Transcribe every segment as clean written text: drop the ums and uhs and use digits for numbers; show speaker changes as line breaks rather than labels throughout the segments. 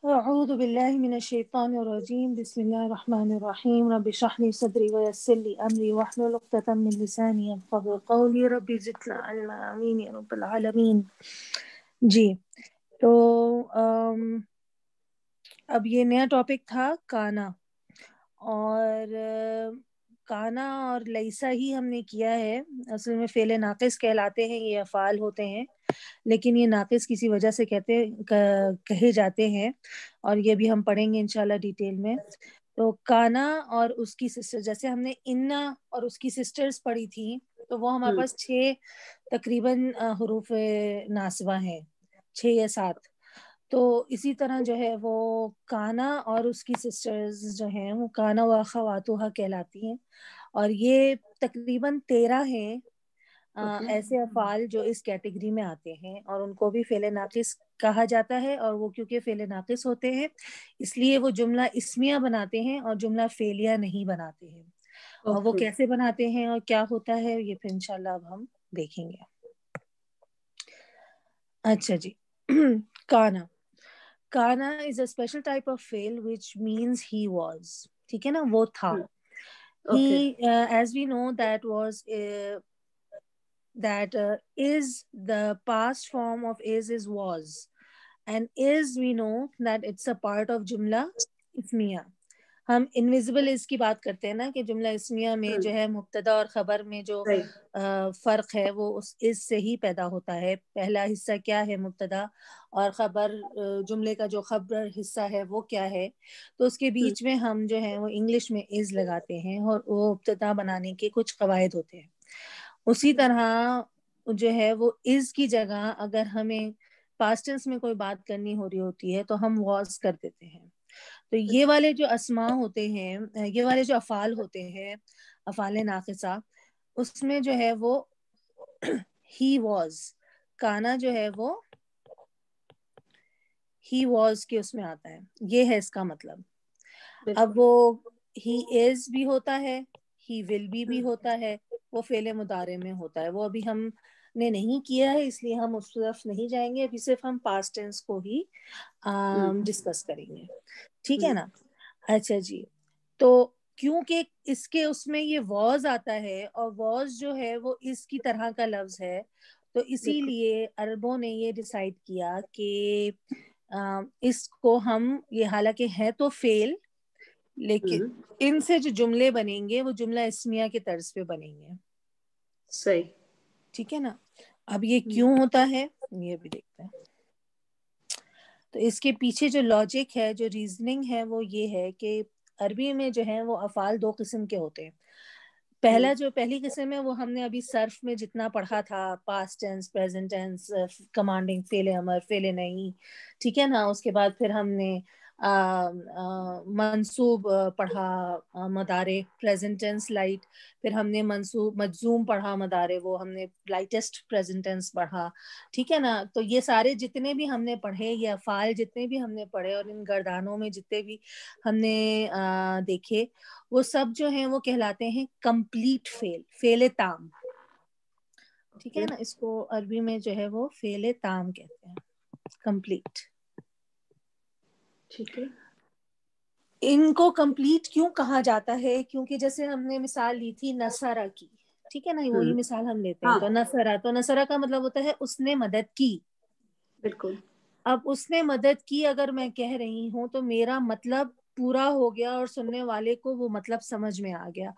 أعوذ بالله من الشيطان الرجيم بسم الله الرحمن الرحيم رب اشرح لي صدري ويسر لي أمري واحلل عقدة من لساني يفقهوا قولي رب زدنا علما آمين يا رب العالمين. جی تو اب یہ نیا ٹاپک تھا کانا، اور کانا اور لیسا ہی ہم نے کیا ہے. اصل میں فعل ناقص کہلاتے ہیں، یہ افعال ہوتے ہیں، لیکن یہ ناقص کسی وجہ سے کہے جاتے ہیں، اور یہ بھی ہم پڑھیں گے انشاءاللہ ڈیٹیل میں. تو کانا اور اس کی سسٹر، جیسے ہم نے انا اور اس کی سسٹرز پڑھی تھی، تو وہ ہمارے پاس 6 تقریباً حروف ناصبہ ہیں، 6 یا 7. تو اسی طرح جو ہے وہ کانا اور اس کی سسٹرز جو ہیں وہ کانا و اخواتها کہلاتی ہیں، اور یہ تقریباً 13 ہیں ایسے افعال جو اس کیٹیگری میں آتے ہیں، اور ان کو بھی فعل ناقص کہا جاتا ہے. اور وہ کیونکہ فعل ناقص ہوتے ہیں اس لیے وہ جملہ اسمیہ بناتے ہیں اور جملہ فعلیہ نہیں بناتے ہیں. اور وہ کیسے بناتے ہیں اور کیا ہوتا ہے یہ پھر انشاءاللہ اب ہم دیکھیں گے. اچھا جی. کانا is a special type of fail which means he was. ٹھیک ہے نا، وہ تھا. He as we know that was that is the past form of is was, and is we know that it's a part of جملہ اسمیہ. ہم invisible از کی بات کرتے ہیں نا کہ جملہ اسمیہ میں جو ہے مبتدا اور خبر میں جو فرق ہے وہ اس از سے ہی پیدا ہوتا ہے. پہلا حصہ کیا ہے مبتدا، اور خبر جملے کا جو خبر حصہ ہے وہ کیا ہے. تو اس کے بیچ میں ہم جو ہے وہ انگلش میں از لگاتے ہیں، اور وہ مبتدا بنانے کے کچھ قواعد ہوتے ہیں. اسی طرح جو ہے وہ از کی جگہ اگر ہمیں پاسٹ ٹینس میں کوئی بات کرنی ہو رہی ہوتی ہے تو ہم واز کر دیتے ہیں. تو یہ والے جو اسماء ہوتے ہیں، یہ والے جو افعال ہوتے ہیں، افعال ناقصہ، اس میں جو ہے وہ ہی واز، کانا جو ہے وہ ہی واز کے اس میں آتا ہے. یہ ہے اس کا مطلب. اب وہ ہی از بھی ہوتا ہے، ہی ول بھی ہوتا ہے، وہ فعل مضارع میں ہوتا ہے. وہ ابھی ہم نے نہیں کیا ہے اس لیے ہم اس طرف نہیں جائیں گے. ابھی صرف ہم پاسٹ ٹینس کو ہی ڈسکس کریں گے. ٹھیک ہے نا. اچھا جی. تو کیونکہ اس میں یہ واز آتا ہے، اور واز جو ہے وہ اس کی طرح کا لفظ ہے، تو اسی لیے عربوں نے یہ ڈیسائیڈ کیا کہ اس کو ہم، یہ حالانکہ ہے تو فعل، لیکن ان سے جو جملے بنیں گے وہ جملہ اسمیہ کے طرز پہ بنیں گے.
صحیح.
ٹھیک ہے نا. اب یہ کیوں ہوتا ہے یہ بھی دیکھتے ہیں. تو اس کے پیچھے جو لاجک ہے، جو ریزننگ ہے، وہ یہ ہے کہ عربی میں جو ہے وہ افعال 2 قسم کے ہوتے ہیں. پہلی قسم ہے وہ ہم نے ابھی صرف میں جتنا پڑھا تھا، past tense, present tense, commanding, فعل امر، فعل نہیں. ٹھیک ہے نا. اس کے بعد پھر ہم نے منصوب پڑھا، مضارع پریزنٹ ٹینس لائٹ. پھر ہم نے منصوب مجزوم پڑھا، مضارع وہ ہم نے لائٹسٹ پریزنٹ ٹینس پڑھا. ٹھیک ہے نا. تو یہ سارے جتنے بھی ہم نے پڑھے، یہ افعال جتنے بھی ہم نے پڑھے، اور ان گردانوں میں جتنے بھی ہم نے دیکھے، وہ سب جو ہیں وہ کہلاتے ہیں کمپلیٹ فعل، فعل تام. ٹھیک ہے نا. اس کو عربی میں جو ہے وہ فعل تام کہتے ہیں، کمپلیٹ.
ٹھیک ہے.
ان کو کمپلیٹ کیوں کہا جاتا ہے؟ کیونکہ جیسے ہم نے مثال لی تھی نصرہ کی. ٹھیک ہے نا. وہی مثال ہم لیتے ہیں. تو نصرہ کا مطلب ہوتا ہے اس نے مدد کی.
بالکل.
اب اس نے مدد کی اگر میں کہہ رہی ہوں تو میرا مطلب پورا ہو گیا، اور سننے والے کو وہ مطلب سمجھ میں آ گیا.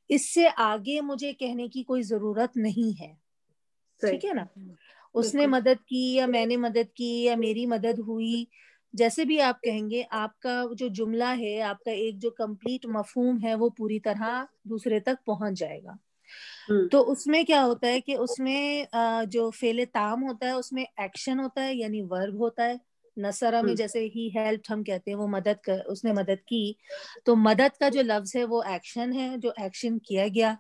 اس سے آگے مجھے کہنے کی کوئی ضرورت نہیں ہے. ٹھیک ہے نا. اس نے مدد کی، یا میں نے مدد کی، یا میری مدد ہوئی، جیسے بھی آپ کہیں گے، آپ کا جو جملہ ہے، آپ کا ایک جو کمپلیٹ مفہوم ہے وہ پوری طرح دوسرے تک پہنچ جائے گا. تو اس میں کیا ہوتا ہے کہ اس میں جو فعل تام ہوتا ہے اس میں ایکشن ہوتا ہے، یعنی ورب ہوتا ہے. نصرہ میں جیسے ہی ہیلپ ہم کہتے ہیں، وہ مدد اس نے مدد کی. تو مدد کا جو لفظ ہے وہ ایکشن ہے، جو ایکشن کیا گیا.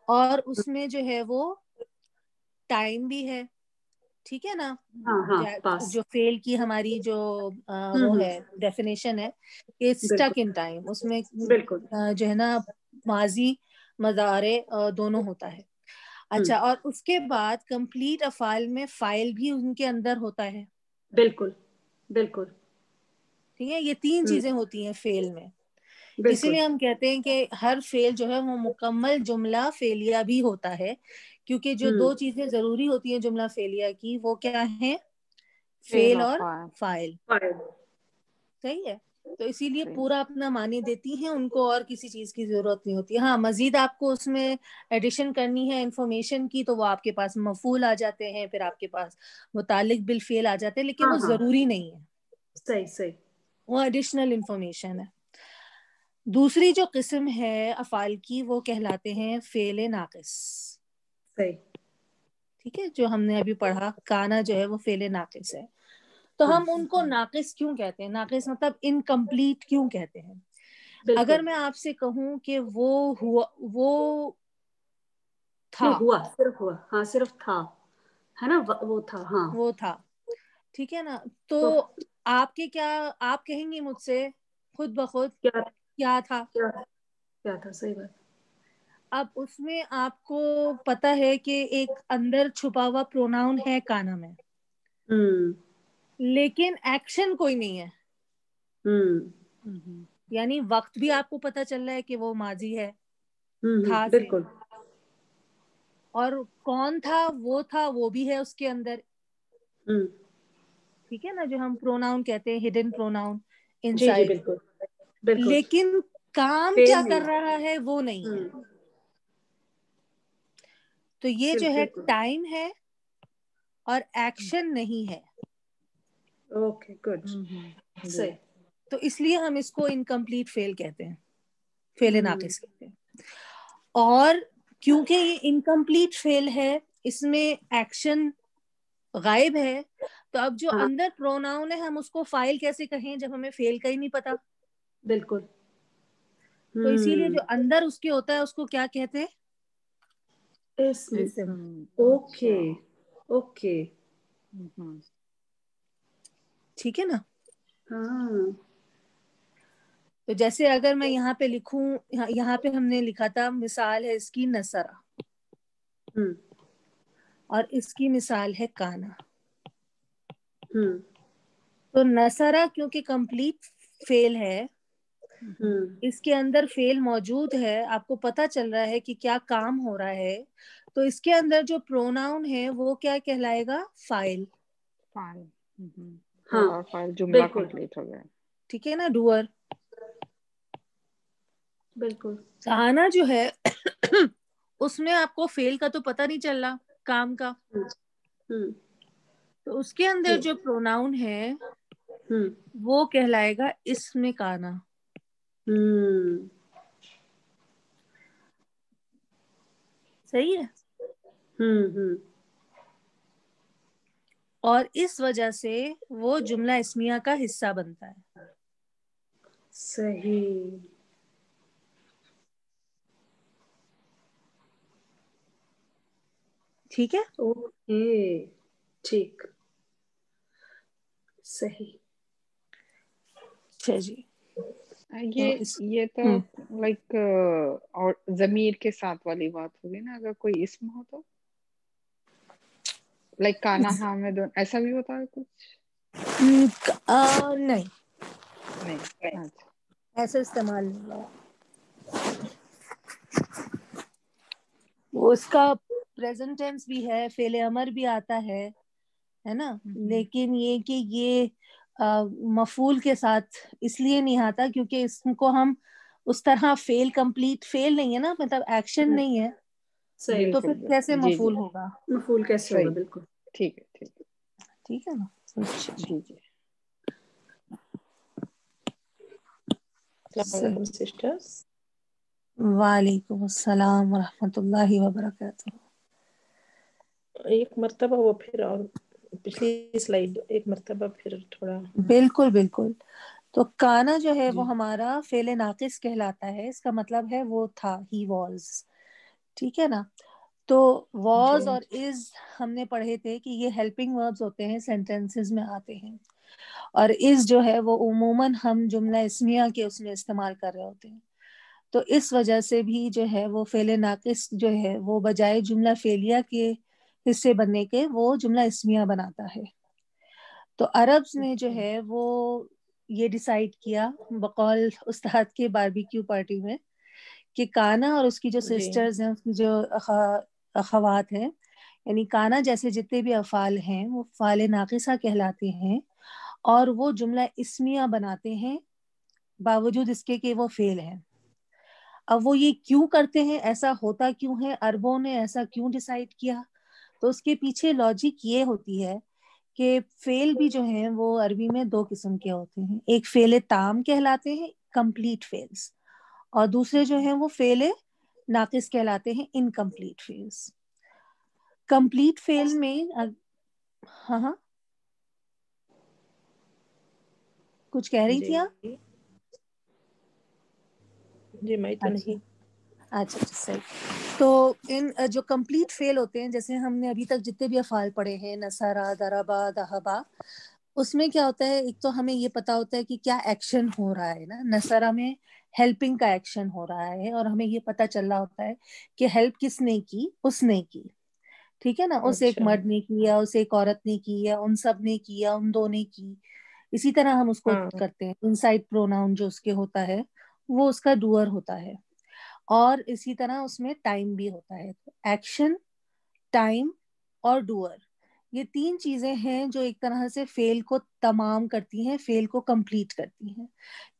اور اس میں جو ہے وہ ٹائم بھی ہے. ٹھیک ہے نا. جو فعل کی ہماری جو وہ ہے ڈیفینیشن ہے کہ اسٹک ان ٹائم، اس میں جو ہے نا ماضی مضارع دونوں ہوتا ہے. اچھا. اور اس کے بعد کمپلیٹ افعال میں فاعل بھی ان کے اندر ہوتا ہے.
بالکل بالکل.
ٹھیک ہے، یہ 3 چیزیں ہوتی ہیں فعل میں. اسی
بالکل.
لیے ہم کہتے ہیں کہ ہر فعل جو ہے وہ مکمل جملہ فعلیہ بھی ہوتا ہے، کیونکہ جو 2 چیزیں ضروری ہوتی ہیں جملہ فعلیہ کی وہ کیا ہیں؟ فعل اور فاعل.
فائل.
صحیح ہے. تو اسی لیے پورا اپنا معنی دیتی ہیں، ان کو اور کسی چیز کی ضرورت نہیں ہوتی. ہاں مزید آپ کو اس میں ایڈیشن کرنی ہے انفارمیشن کی تو وہ آپ کے پاس مفعول آ جاتے ہیں، پھر آپ کے پاس متعلق بالفعل آ جاتے ہیں، لیکن
ہاں
وہ
ہاں
ضروری نہیں ہے،
صحیح صحیح.
وہ ایڈیشنل انفارمیشن ہے. دوسری جو قسم ہے افعال کی وہ کہلاتے ہیں فعل ناقص.
صحیح.
ٹھیک ہے، جو ہم نے ابھی پڑھا کانا جو ہے وہ فعل ناقص ہے. تو
ہاں
ہم ان کو ناقص کیوں کہتے ہیں؟ ناقص مطلب انکمپلیٹ کیوں کہتے ہیں؟
بالکل.
اگر میں آپ سے کہوں کہ وہ ہوا، وہ تھا،
نہیں ہوا، صرف ہوا، ہاں صرف تھا، ہے نا، وہ تھا، ہاں.
وہ تھا، ٹھیک ہے نا، تو
تو
آپ کے کیا، آپ کہیں گے مجھ سے خود بخود
کیا
کیا تھا.
کیا کیا تھا؟ صحیح بات.
اب اس میں آپ کو پتا ہے کہ ایک اندر چھپا ہوا پروناؤن ہے کانا میں، لیکن ایکشن کوئی نہیں ہے. یعنی وقت بھی آپ کو پتا چل رہا ہے کہ وہ ماضی ہے تھا سے،
بالکل.
اور کون تھا وہ تھا وہ بھی ہے اس کے اندر. ٹھیک ہے نا، جو ہم پروناؤن کہتے ہیں ہڈن پروناؤن
جی جی
انسائڈ.
بالکل بالکل.
لیکن کام
فیل
کیا
نہیں.
کر رہا ہے وہ نہیں ہے.
ہوں
تو یہ جو ہے
بالکل.
ٹائم ہے اور ایکشن نہیں ہے.
Okay good. صحیح.
تو اس لیے ہم اس کو انکمپلیٹ فیل کہتے ہیں، فیل ناقص کہتے ہیں. اور کیونکہ یہ انکمپلیٹ فیل ہے، اس میں ایکشن غائب ہے، تو اب جو
ہاں
اندر پروناؤن ہے ہم اس کو فائل کیسے کہیں جب ہمیں فیل کا ہی نہیں پتا.
بالکل.
تو اسی لیے جو اندر اس کے ہوتا ہے اس کو کیا کہتے ہیں؟ اسم.
Okay okay.
ٹھیک ہے نا.
ہاں.
تو جیسے اگر میں یہاں پہ لکھوں، یہاں پہ ہم نے لکھا تھا مثال ہے اس کی نصرہ، اور اس کی مثال ہے کانا. تو نصرہ کیونکہ کمپلیٹ فیل ہے، اس کے اندر فیل موجود ہے، آپ کو پتا چل رہا ہے کہ کیا کام ہو رہا ہے، تو اس کے اندر جو پروناؤن ہے وہ کیا کہلائے گا؟ فاعل.
ہاں
جملہ
بالکل
کمپلیٹ ہو گیا.
ٹھیک ہے نا، ڈوئر.
بالکل.
کہانا جو ہے اس میں آپ کو فیل کا تو پتہ نہیں چل رہا، کام کا. تو اس کے اندر
جی.
جو پروناؤن ہے وہ کہلائے گا اسم کانا. صحیح ہے. اور اس وجہ سے وہ جملہ اسمیہ کا حصہ بنتا ہے.
صحیح.
ٹھیک ہے.
اوکے ٹھیک. صحیح.
اچھا جی.
یہ تو لائک اور ضمیر کے ساتھ والی بات ہوگی نا، اگر کوئی اسم ہو تو لائک کانا حامد ایسا بھی ہوتا ہے کچھ؟
نہیں،
نہیں. اچھا.
ایسا استعمال نہیں ہوا. وہ اس کا پریزنٹ ٹینس بھی ہے، فعل امر بھی آتا ہے نا، لیکن یہ کہ یہ مفعول کے ساتھ اس لیے نہیں آتا کیونکہ اس کو ہم اس طرح فیل کمپلیٹ فیل نہیں ہے نا، مطلب ایکشن نہیں ہے،
صحیح.
تو
بالکل
پھر کیسے
بالکل. جی جی
مفعول ہوگا؟
مفعول کیسے ہوگا؟
صحیح.
بالکل.
ٹھیک ہے ٹھیک ہے.
ٹھیک ہے نا. اچھا جی.
جی جی.
السلام علیکم سسٹرز.
وعلیکم السلام ورحمۃ اللہ وبرکاتہ.
ایک مرتبہ وہ پھر اور پچھلی سلائیڈ ایک مرتبہ پھر تھوڑا.
بالکل بالکل. تو کانا جو ہے
جی.
وہ ہمارا فعل ناقص کہلاتا ہے، اس کا مطلب ہے وہ تھا، ہی واز. ٹھیک ہے نا. تو
جی.
واز اور از ہم نے پڑھے تھے کہ یہ ہیلپنگ وربز ہوتے ہیں، سینٹینسز میں آتے ہیں، اور از جو ہے وہ عموماً ہم جملہ اسمیہ کے اس میں استعمال کر رہے ہوتے ہیں. تو اس وجہ سے بھی جو ہے وہ فعل ناقص جو ہے وہ بجائے جملہ فعلیہ کے حصے بننے کے وہ جملہ اسمیہ بناتا ہے. تو عربز میں جو ہے وہ یہ ڈیسائیڈ کیا بقول استاد کے باربیکیو پارٹی میں کہ کانا اور اس کی جو سسٹرز ہیں، اس کی جو اخوات ہیں، یعنی کانا جیسے جتنے بھی افعال ہیں وہ فعال ناقصہ کہلاتے ہیں اور وہ جملہ اسمیہ بناتے ہیں باوجود اس کے کہ وہ فعل ہیں. اب وہ یہ کیوں کرتے ہیں، ایسا ہوتا کیوں ہے، عربوں نے ایسا کیوں ڈیسائیڈ کیا؟ تو اس کے پیچھے لاجک یہ ہوتی ہے کہ فعل بھی جو ہیں وہ عربی میں دو قسم کے ہوتے ہیں. ایک فعل تام کہلاتے ہیں، کمپلیٹ فعلز، اور دوسرے جو ہیں وہ فعل ناقص کہلاتے ہیں، انکمپلیٹ فعلز. کمپلیٹ فعل میں ہاں کچھ کہہ رہی تھی آپ؟
جی میں تو نہیں.
اچھا صحیح. تو ان جو کمپلیٹ فعل ہوتے ہیں، جیسے ہم نے ابھی تک جتنے بھی افعال پڑھے ہیں، نصرا، ضربا، ذہبا، اس میں کیا ہوتا ہے، ایک تو ہمیں یہ پتا ہوتا ہے کہ کیا ایکشن ہو رہا ہے نا. نصرا میں ہیلپنگ کا ایکشن ہو رہا ہے اور ہمیں یہ پتا چل رہا ہوتا ہے کہ ہیلپ کس نے کی، اس نے کی. ٹھیک ہے نا، اس ایک مرد نے کی یا اس ایک عورت نے کی یا ان سب نے کی یا ان دو نے کی. اسی طرح ہم اس کو کرتے ہیں. انسائڈ پروناؤن جو اس کے ہوتا ہے وہ اس کا ڈوئر ہوتا ہے. اور اسی طرح اس میں ٹائم بھی ہوتا ہے. ایکشن، ٹائم اور ڈوئر، یہ تین چیزیں ہیں جو ایک طرح سے فعل کو تمام کرتی ہیں، فعل کو کمپلیٹ کرتی ہیں.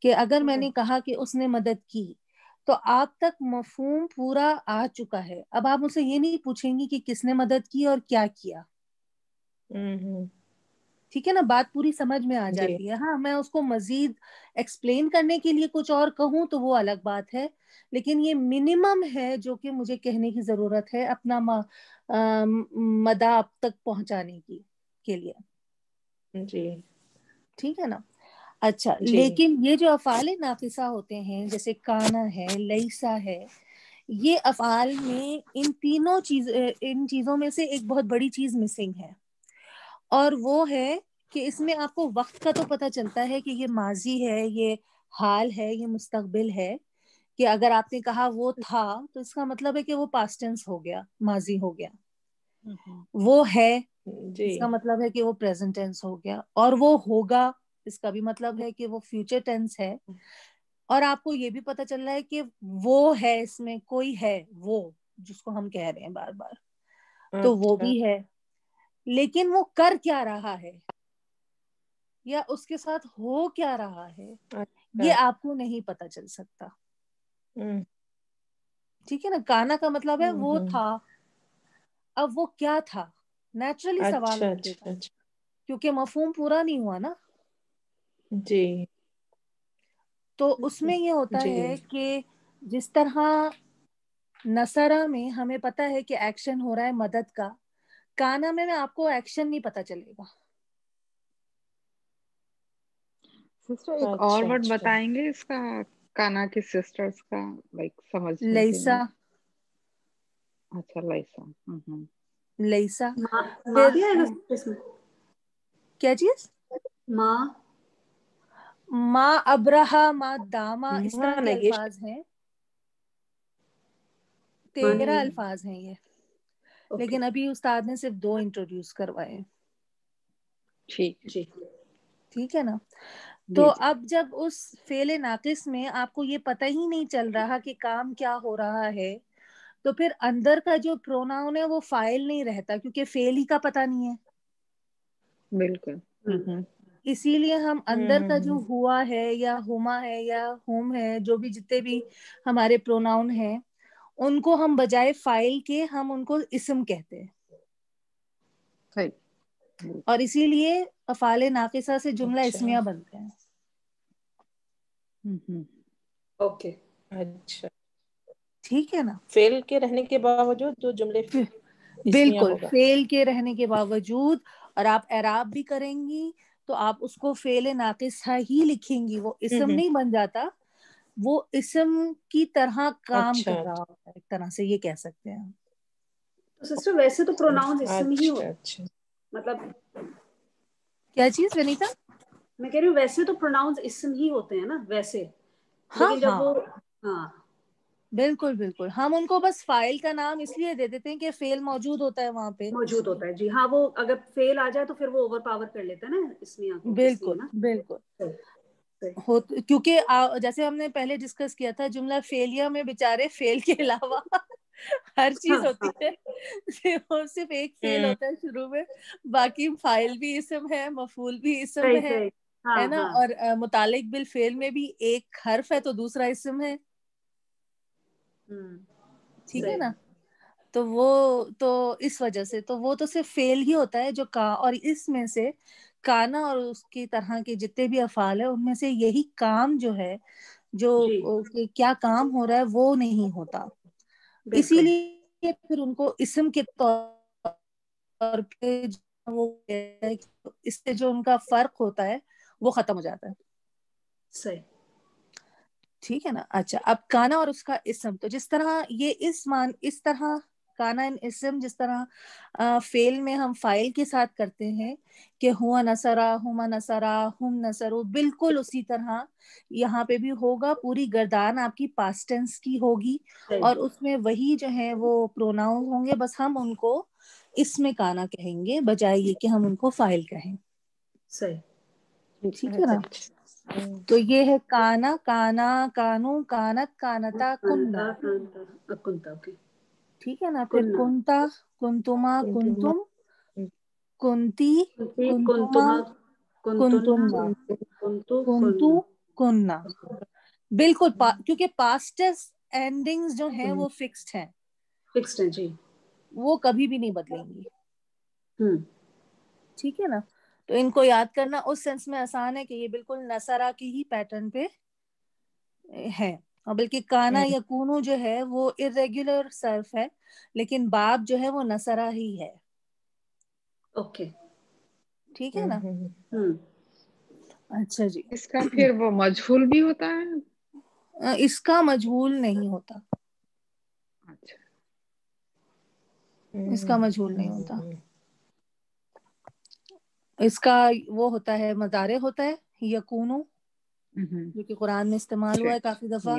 کہ اگر میں نے کہا کہ اس نے مدد کی تو آپ تک مفہوم پورا آ چکا ہے. اب آپ مجھ سے یہ نہیں پوچھیں گی کہ کس نے مدد کی اور کیا کیا. ٹھیک ہے نا، بات پوری سمجھ میں آ جاتی ہے. ہاں میں اس کو مزید ایکسپلین کرنے کے لیے کچھ اور کہوں تو وہ الگ بات ہے، لیکن یہ منیمم ہے جو کہ مجھے کہنے کی ضرورت ہے اپنا مدہ اب تک پہنچانے کی کے لیے.
جی
ٹھیک ہے نا. اچھا، لیکن یہ جو افعال ناقصہ ہوتے ہیں جیسے کانا ہے، لیسا ہے، یہ افعال میں ان چیزوں میں سے ایک بہت بڑی چیز مسنگ ہے، اور وہ ہے کہ اس میں آپ کو وقت کا تو پتہ چلتا ہے کہ یہ ماضی ہے، یہ حال ہے، یہ مستقبل ہے. کہ اگر آپ نے کہا وہ تھا تو اس کا مطلب ہے کہ وہ پاسٹ ٹینس ہو گیا، ماضی ہو گیا. وہ ہے، اس کا مطلب ہے کہ وہ پریزنٹ ٹینس ہو گیا. اور وہ ہوگا، اس کا بھی مطلب ہے کہ وہ فیوچر ٹینس ہے. اور آپ کو یہ بھی پتہ چل رہا ہے کہ وہ ہے، اس میں کوئی ہے، وہ جس کو ہم کہہ رہے ہیں بار بار، تو وہ بھی ہے. لیکن وہ کر کیا رہا ہے یا اس کے ساتھ ہو کیا رہا ہے یہ آپ کو نہیں پتہ چل سکتا. ٹھیک ہے نا. کانا کا مطلب ہے وہ تھا. اب وہ کیا تھا، نیچرلی سوال اٹھے گا کیونکہ مفہوم پورا نہیں ہوا نا.
جی.
تو اس میں یہ ہوتا ہے کہ جس طرح نصرہ میں ہمیں پتا ہے کہ ایکشن ہو رہا ہے مدد کا، کانا میں آپ کو ایکشن نہیں پتا چلے گا.
سسٹر ایک اور ورڈ بتائیں گے اس کا، کانا کی سسٹرز کا، لائک سمجھنے کے لیے.
لیسا.
اچھا لیسا.
لیسا.
ماں بھی آئے گا اس میں.
کیا چیز؟ ماں، ابرہا، ماں داما، اس طرح کے الفاظ ہیں. 13 الفاظ ہیں یہ، لیکن ابھی استاد نے صرف 2 انٹروڈیوس کروائے. ٹھیک ہے نا. تو اب جب اس فعل ناقص میں آپ کو یہ پتہ ہی نہیں چل رہا کہ کام کیا ہو رہا ہے، تو پھر اندر کا جو پروناؤن ہے وہ فاعل نہیں رہتا کیونکہ فعل ہی کا پتہ نہیں ہے.
بالکل.
اسی لیے ہم اندر کا جو ہوا ہے یا ہما ہے یا ہوم ہے، جو بھی جتنے بھی ہمارے پروناؤن ہیں، ان کو ہم بجائے فاعل کے ہم ان کو اسم کہتے ہیں. اور اسی لیے افعال ناقصہ سے جملہ اسمیہ بنتے ہیں.
اوکے.
اچھا.
ٹھیک ہے نا.
فعل کے رہنے کے باوجود جو جملے اسمیہ
بالکل
ہوگا.
فعل کے رہنے کے باوجود، اور آپ اعراب بھی کریں گی تو آپ اس کو فعل ناقصہ ہی لکھیں گی. وہ اسم نہیں بن جاتا، وہ اسم کی طرح کام کر رہا ہوتا ہے، ایک طرح سے یہ کہہ سکتے ہیں.
تو سسٹر ویسے تو پروناؤنز اسم ہی ہوتے، مطلب
کیا چیز ونیتا؟
میں کہہ رہی ہوں ویسے تو پروناؤنز اسم ہی ہوتے ہیں نا ویسے،
ہاں
لیکن جب وہ
بالکل بالکل، ہم ان کو بس فاعل کا نام اس لیے دے دیتے ہیں کہ فعل موجود ہوتا ہے وہاں پہ.
موجود ہوتا ہے. جی ہاں، وہ اگر فعل آ جائے تو پھر وہ اوور پاور کر لیتا ہے نا اسمیہ کو.
بالکل بالکل. کیونکہ جیسے ہم نے پہلے ڈسکس کیا تھا جملہ فیلیا میں بیچارے فیل کے علاوہ ہر چیز ہوتی ہے، صرف ایک فیل ہوتا ہے شروع میں، باقی فائل بھی اسم ہے، مفعول بھی اسم ہے نا، اور متعلق بالفعل میں بھی ایک حرف ہے تو دوسرا اسم ہے، ٹھیک ہے نا. تو وہ تو اس وجہ سے تو وہ تو صرف فعل ہی ہوتا ہے جو اور اس میں سے کانا اور اس کی طرح کے جتنے بھی افعال ہیں ان میں سے یہی کام جو ہے جو کیا کام ہو رہا ہے وہ نہیں ہوتا، اسی لیے پھر ان کو اسم کے طور پہ وہ اس سے جو ان کا فرق ہوتا ہے وہ ختم ہو جاتا ہے.
صحیح،
ٹھیک ہے نا. اچھا، اب کانا اور اس کا اسم، تو جس طرح یہ اس طرح کانا اسم جس طرح فعل میں ہم فاعل کے ساتھ کرتے ہیں کہ ہوا نصرا، ہما نصرا، ہم نصرو، بالکل اسی طرح یہاں پہ بھی ہوگا. پوری گردان آپ کی پاسٹ ٹینس کی ہوگی اور اس میں وہی جو ہے وہ پروناؤن ہوں گے، بس ہم ان کو اس میں کانا کہیں گے بجائے یہ کہ ہم ان کو فاعل کہیں.
صحیح،
ٹھیک ہے نا. تو یہ ہے کانا، کانا، کانو، کانت، کانتا، کننا. ٹھیک ہے نا. پھر کنتا، کنتما، کنتم، کنتی، کنتما، کنتنا، کنتو، کننا. بالکل کیونکہ پاسٹ اینڈنگز جو ہیں وہ فکسڈ ہیں،
فکسڈ ہیں جی،
وہ کبھی بھی نہیں بدلیں گی. ٹھیک ہے نا. تو ان کو یاد کرنا اس سینس میں آسان ہے کہ یہ بالکل نصرہ کی ہی پیٹرن پہ ہے. اور بلکہ کانا یا کونو جو ہے وہ irregular صرف ہے، لیکن باب جو ہے وہ نصرہ ہی ہے.
اوکے،
ٹھیک ہے نا. اچھا جی.
اس کا پھر وہ مجہول بھی ہوتا ہے؟
اس کا مجہول نہیں ہوتا،
اچھا،
اس کا مجہول نہیں ہوتا. اس کا وہ ہوتا ہے مضارع ہوتا ہے یکونو، جو کہ قرآن میں استعمال ہوا ہے کافی دفعہ.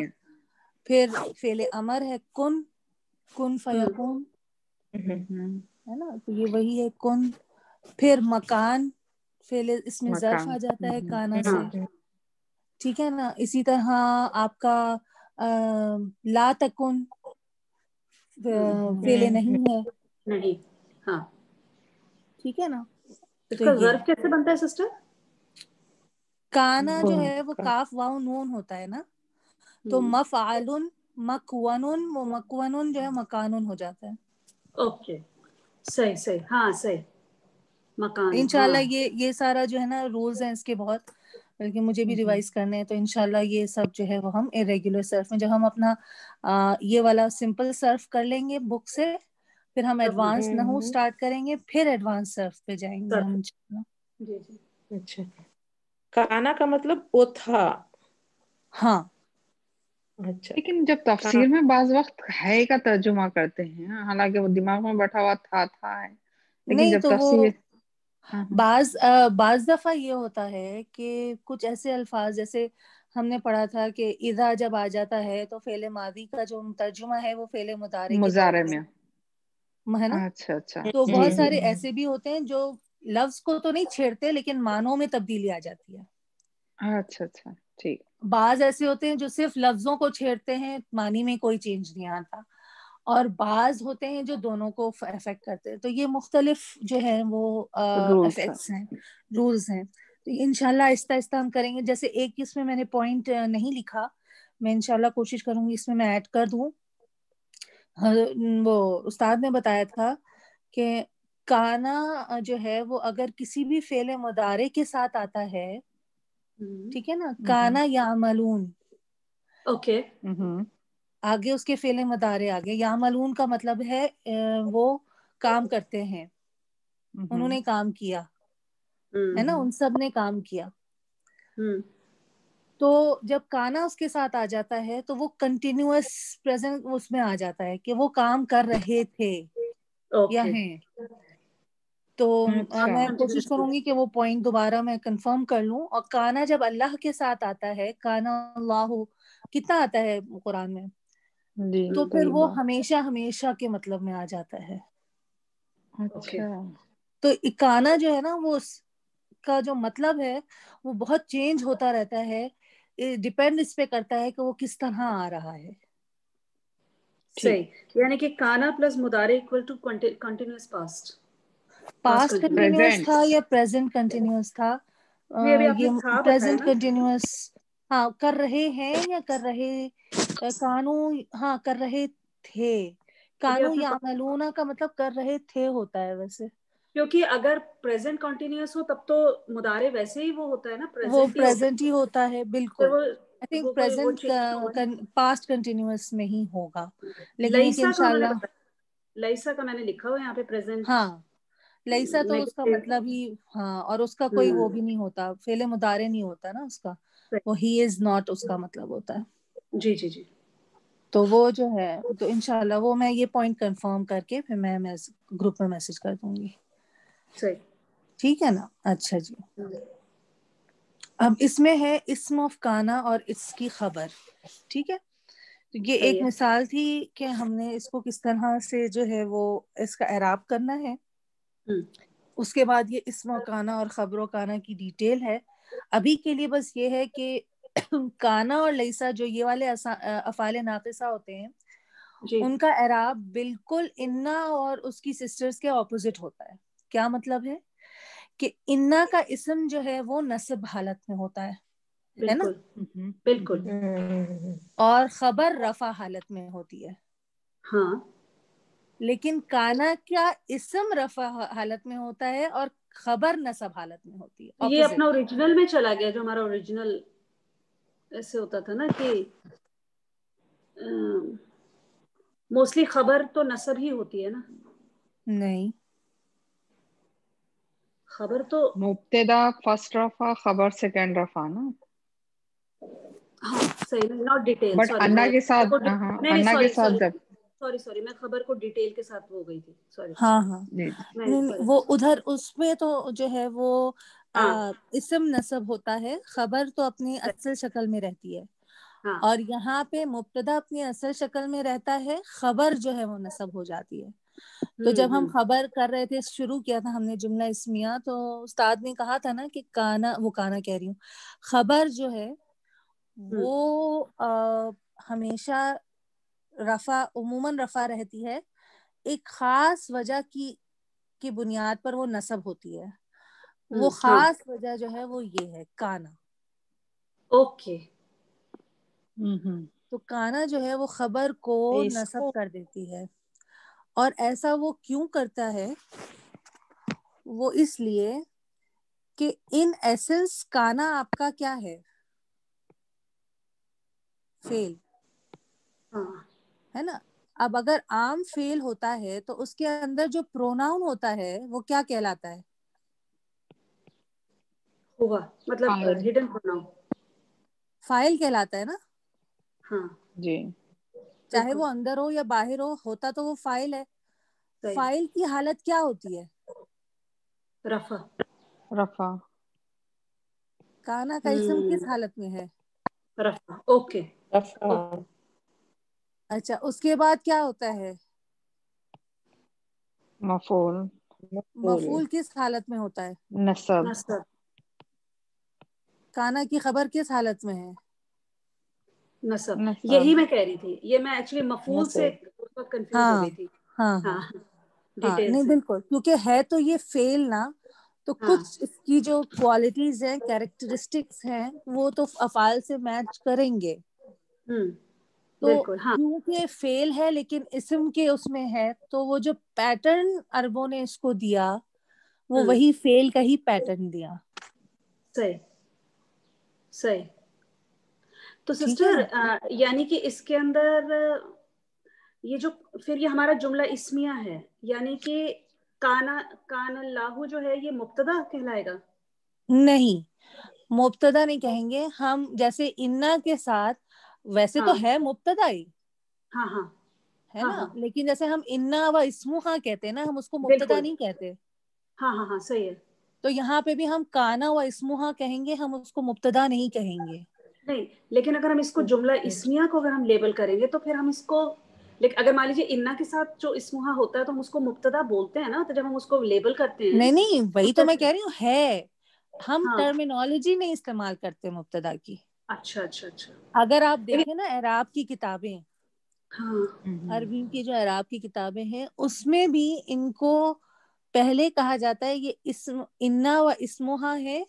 پھر فعل امر ہے کن، کن فیکون، ہے نا. تو یہ وہی ہے کن. پھر مکان، فعل اس میں ظرف آ جاتا ہے کانا سے. ٹھیک ہے نا. اسی طرح آپ کا لا تکن فعل نہیں ہے.
نہیں، ہاں.
ٹھیک ہے نا.
اس
تو
کا
یہ
ظرف کیسے بنتا ہے سسٹر؟
کانا جو ہے وہ کاف واو نون ہوتا ہے نا، تو مفعلن، مکونن، مکونن جو ہے مکانن ہو جاتا ہے.
اوکے، صحیح صحیح، ہاں صحیح، مکان.
انشاءاللہ یہ سارا جو ہے نا رولز ہیں اس کے بہت، بلکہ مجھے بھی ریوائز کرنے ہیں. تو انشاءاللہ یہ سب جو ہے وہ ہم irregular صرف میں جب ہم اپنا یہ والا سمپل صرف کر لیں گے بک سے، پھر ہم ایڈوانس نحو سٹارٹ کریں گے، پھر ایڈوانس صرف پہ جائیں گے ہم انشاءاللہ.
جی جی.
اچھا، کانا کا مطلب وہ تھا.
ہاں.
اچھا،
لیکن جب تفسیر میں بعض وقت ہے کا ترجمہ کرتے ہیں، حالانکہ وہ دماغ میں بیٹھا ہوا تھا ہے، لیکن
نہیں
جب
تو وہ
تفسیر
بعض دفعہ یہ ہوتا ہے کہ کچھ ایسے الفاظ جیسے ہم نے پڑھا تھا کہ اذا جب آ جاتا ہے تو فعل ماضی کا جو ترجمہ ہے وہ فعل مضارع کے طور
مضارع
پہ
میں.
ہے نا.
اچھا اچھا،
تو
جی
بہت سارے ایسے بھی ہوتے ہیں جو لفظ کو تو نہیں چھیڑتے لیکن معنوں میں تبدیلی آ جاتی ہے.
اچھا اچھا، ٹھیک.
بعض ایسے ہوتے ہیں جو صرف لفظوں کو چھیڑتے ہیں، معنی میں کوئی چینج نہیں آتا، اور بعض ہوتے ہیں جو دونوں کو افیکٹ کرتے ہیں. تو یہ مختلف جو ہے وہ
رولس
افیکٹس ہیں، رولز ہیں. تو انشاءاللہ آہستہ آہستہ ہم کریں گے. جیسے ایک اس میں نے پوائنٹ نہیں لکھا، میں انشاءاللہ کوشش کروں گی اس میں ایڈ کر دوں. وہ استاد نے بتایا تھا کہ کانا جو ہے وہ اگر کسی بھی فعل مضارع کے ساتھ آتا ہے، ٹھیک ہے نا، کانا یعملون،
اوکے،
آگے اس کے فعل مضارع آگے یعملون کا مطلب ہے وہ کام کرتے ہیں، انہوں نے کام کیا، ہے نا، ان سب نے کام کیا. تو جب کانا اس کے ساتھ آ جاتا ہے تو وہ کنٹینیوس پریزنٹ اس میں آ جاتا ہے کہ وہ کام کر رہے تھے یا ہیں. تو میں کوشش کروں گی کہ وہ پوائنٹ دوبارہ میں کنفرم کر لوں. اور کانا جب اللہ کے ساتھ آتا ہے، کانا اللہ کتنا آتا ہے قرآن میں، تو پھر وہ ہمیشہ ہمیشہ کے مطلب میں آ جاتا ہے.
اچھا.
تو کانا جو ہے نا وہ کا جو مطلب ہے وہ بہت چینج ہوتا رہتا ہے, ڈپینڈ اس پہ کرتا ہے کہ وہ کس طرح آ رہا ہے.
صحیح, یعنی کہ کانا پلس مضارع equal to continuous past
continuous تھا یا پریزنٹ کنٹینیوس تھا. یہ پریزنٹ کنٹینیوس, ہاں کر رہے ہیں یا کر رہے, کانو ہاں کر رہے تھے, کانو یعملون کا مطلب کر رہے تھے ہوتا ہے ویسے, کیونکہ
اگر پریزنٹ کنٹینیوس ہو تب تو مضارع ویسے ہی وہ ہوتا ہے نا,
وہ پریزنٹ ہی ہوتا ہے بالکل. I think present past continuous میں ہی ہوگا, لیکن یہ کہ انشاءاللہ
لئیسا کا میں نے لکھا ہوا یہاں پہ پریزنٹ.
ہاں لئیسا تو اس کا مطلب ہی, ہاں, اور اس کا کوئی وہ بھی نہیں ہوتا, فعل مضارع نہیں ہوتا نا اس کا, وہ ہی از ناٹ اس کا مطلب ہوتا ہے.
جی جی جی.
تو وہ جو ہے تو انشاءاللہ وہ میں یہ پوائنٹ کنفرم کر کے پھر میں گروپ میں میسج کر دوں گی.
صحیح,
ٹھیک ہے نا. اچھا جی, اب اس میں ہے اسم آف کانا اور اس کی خبر. ٹھیک ہے, تو یہ ایک مثال تھی کہ ہم نے اس کو کس طرح سے جو ہے وہ اس کا اعراب کرنا ہے. اس کے بعد یہ اسم و کانا اور خبر و کانا کی ڈیٹیل ہے. ابھی کے لیے بس یہ ہے کہ کانا اور لیسا جو یہ والے افعال ناقصہ ہوتے ہیں ان کا اعراب بالکل انا اور اس کی سسٹرز کے اپوزٹ ہوتا ہے. کیا مطلب ہے کہ انا کا اسم جو ہے وہ نصب حالت میں ہوتا ہے نا,
بالکل,
اور خبر رفع حالت میں ہوتی ہے.
ہاں,
لیکن کانا کیا اسم رفع حالت میں ہوتا ہے اور خبر نصب حالت میں ہوتی ہے.
یہ اپنا اوریجنل میں چلا گیا, جو ہمارا اوریجنل ایسے ہوتا تھا نا کہ موسٹلی خبر تو نصب ہی ہوتی ہے نا.
نہیں,
خبر تو
مبتدا فرسٹ رفع, خبر سیکنڈ رفع نا.
ہاں صحیح, ناٹ ڈیٹیل,
بٹ
سوری
انا کے ساتھ, انا کے ساتھ جب
سوری میں خبر کو ڈیٹیل کے ساتھ ہو گئی تھی. سوری.
ہاں ہاں, نہیں وہ ادھر اس میں تو جو ہے وہ اسم نصب ہوتا ہے, خبر تو اپنی اصل شکل میں رہتی ہے, اور یہاں پہ مبتدا اپنی اصل شکل میں رہتا ہے, خبر جو ہے وہ نصب ہو جاتی ہے. تو جب ہم خبر کر رہے تھے, شروع کیا تھا ہم نے جملہ اسمیہ, تو استاد نے کہا تھا نا کہ کانا کہہ رہی ہوں, خبر جو ہے وہ ہمیشہ عموماً رفع رہتی ہے, ایک خاص وجہ کی بنیاد پر وہ نصب ہوتی ہے. وہ خاص وجہ جو ہے وہ یہ ہے کانا.
اوکے,
تو کانا جو ہے وہ خبر کو نصب کر دیتی ہے, اور ایسا وہ کیوں کرتا ہے, وہ اس لیے کہ ان ایسنس کانا آپ کا کیا ہے, فعل ہے نا. اب اگر عام فعل ہوتا ہے تو اس کے اندر جو پروناؤن ہوتا ہے وہ کیا کہلاتا ہے,
ہوگا مطلب ہڈن پروناؤن,
فاعل کہلاتا ہے نا.
ہاں
جی,
چاہے وہ اندر ہو یا باہر ہوتا تو وہ فاعل ہے. فاعل کی حالت کیا ہوتی ہے,
رفع.
کانا کا اسم کس حالت میں ہے,
رفع. اوکے,
اچھا, اس کے بعد کیا ہوتا ہے, مفعول کس حالت میں ہوتا ہے,
نصب.
کانا کی خبر کس حالت میں ہے,
نصب. یہی میں کہہ رہی تھی, یہ میں ایکچولی مفعول سے کنفیوز ہو گئی تھی.
ہاں نہیں بالکل, کیونکہ ہے تو یہ فعل نا, تو کچھ اس کی جو کوالٹیز ہیں, کیریکٹرسٹکس ہیں, وہ تو افعال سے میچ کریں گے. تو کیونکہ فعل ہے لیکن اسم کے اس میں ہے, تو وہ جو پیٹرن عربوں نے اس کو دیا وہ وہی فعل کا ہی پیٹرن دیا.
صحیح. تو سسٹر یعنی کہ اس کے اندر یہ جو پھر یہ ہمارا جملہ اسمیہ ہے, یعنی کہ کان اللہ جو ہے یہ مبتدا کہلائے گا.
نہیں, مبتدا نہیں کہیں گے ہم, جیسے انا کے ساتھ ویسے تو ہے مبتدا ہی ہے نا, لیکن جیسے ہم انا و اسمہا کہتے ہیں نا, ہم اس کو مبتدا نہیں کہتے.
ہاں صحیح ہے.
تو یہاں پہ بھی ہم کانا و اسمہا کہیں گے, ہم اس کو مبتدا نہیں کہیں گے.
نہیں, لیکن اگر ہم اس کو جملہ اسمیہ کو اگر ہم لیبل کریں گے تو پھر ہم اس کو, لیکن اگر مان لیجیے انا کے ساتھ جو اسمہا ہوتا ہے تو ہم اس کو مبتدا بولتے ہیں نا, تو جب ہم اس کو لیبل کرتے ہیں.
نہیں وہی تو میں کہہ رہی ہوں, ہے ہم
ہاں
ٹرمینالوجی نہیں استعمال کرتے مبتدا کی.
اچھا اچھا اچھا.
اگر آپ دیکھیں نا اعراب کی کتابیں،
ہاں
عربی کی جو اعراب کی کتابیں ہیں اس میں بھی ان کو پہلے کہا جاتا ہے یہ اسم انا و اسمہا ہے،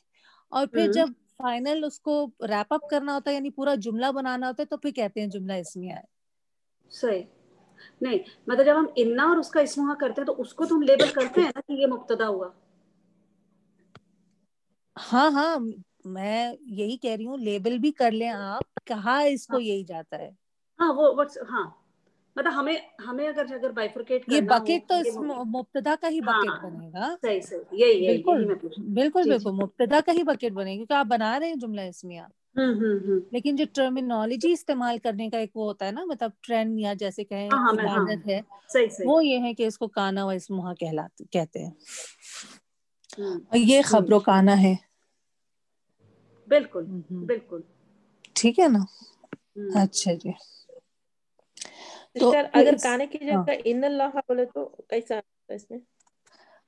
اور پھر جب فائنل اس کو ریپ اپ کرنا ہوتا ہے یعنی پورا جملہ بنانا ہوتا ہے تو پھر کہتے ہیں جملہ اسمیہ ہے.
صحیح. نہیں مطلب جب ہم انا اور اس کا اسمہا کرتے ہیں تو اس کو تو ہم لیبل کرتے ہیں نا کہ یہ مبتدا ہوا.
ہاں ہاں میں یہی کہہ رہی ہوں لیبل بھی کر لیں آپ، کہا اس کو یہی جاتا ہے.
ہاں وہ ہاں مطلب ہمیں اگر بائفرکیٹ
یہ
کرنا ہو
بکیٹ تو اس مبتدا کا ہی
ہاں
بکیٹ بنے گا.
صحیح صحیح یہی
بالکل
میں پوچھ.
بالکل
جی جی.
بالکل مبتدا کا ہی بکیٹ بنے گا کیونکہ آپ بنا رہے ہیں جملہ اسمیہ. لیکن جو ٹرمینالوجی استعمال کرنے کا ایک وہ ہوتا ہے نا مطلب ٹرینڈ یا جیسے کہیں
ہاں میں ہاں
عادت ہے،
صحیح صحیح.
وہ یہ ہے کہ اس کو کانا و اسمہا کہتے ہیں. اور یہ خبر و کانا ہے.
بالکل بالکل
ٹھیک ہے نا. اچھا جی. تو
سسٹر اگر
اس
کانے کی جگہ ان اللہ بولے تو کیسا آتا ہے اس میں؟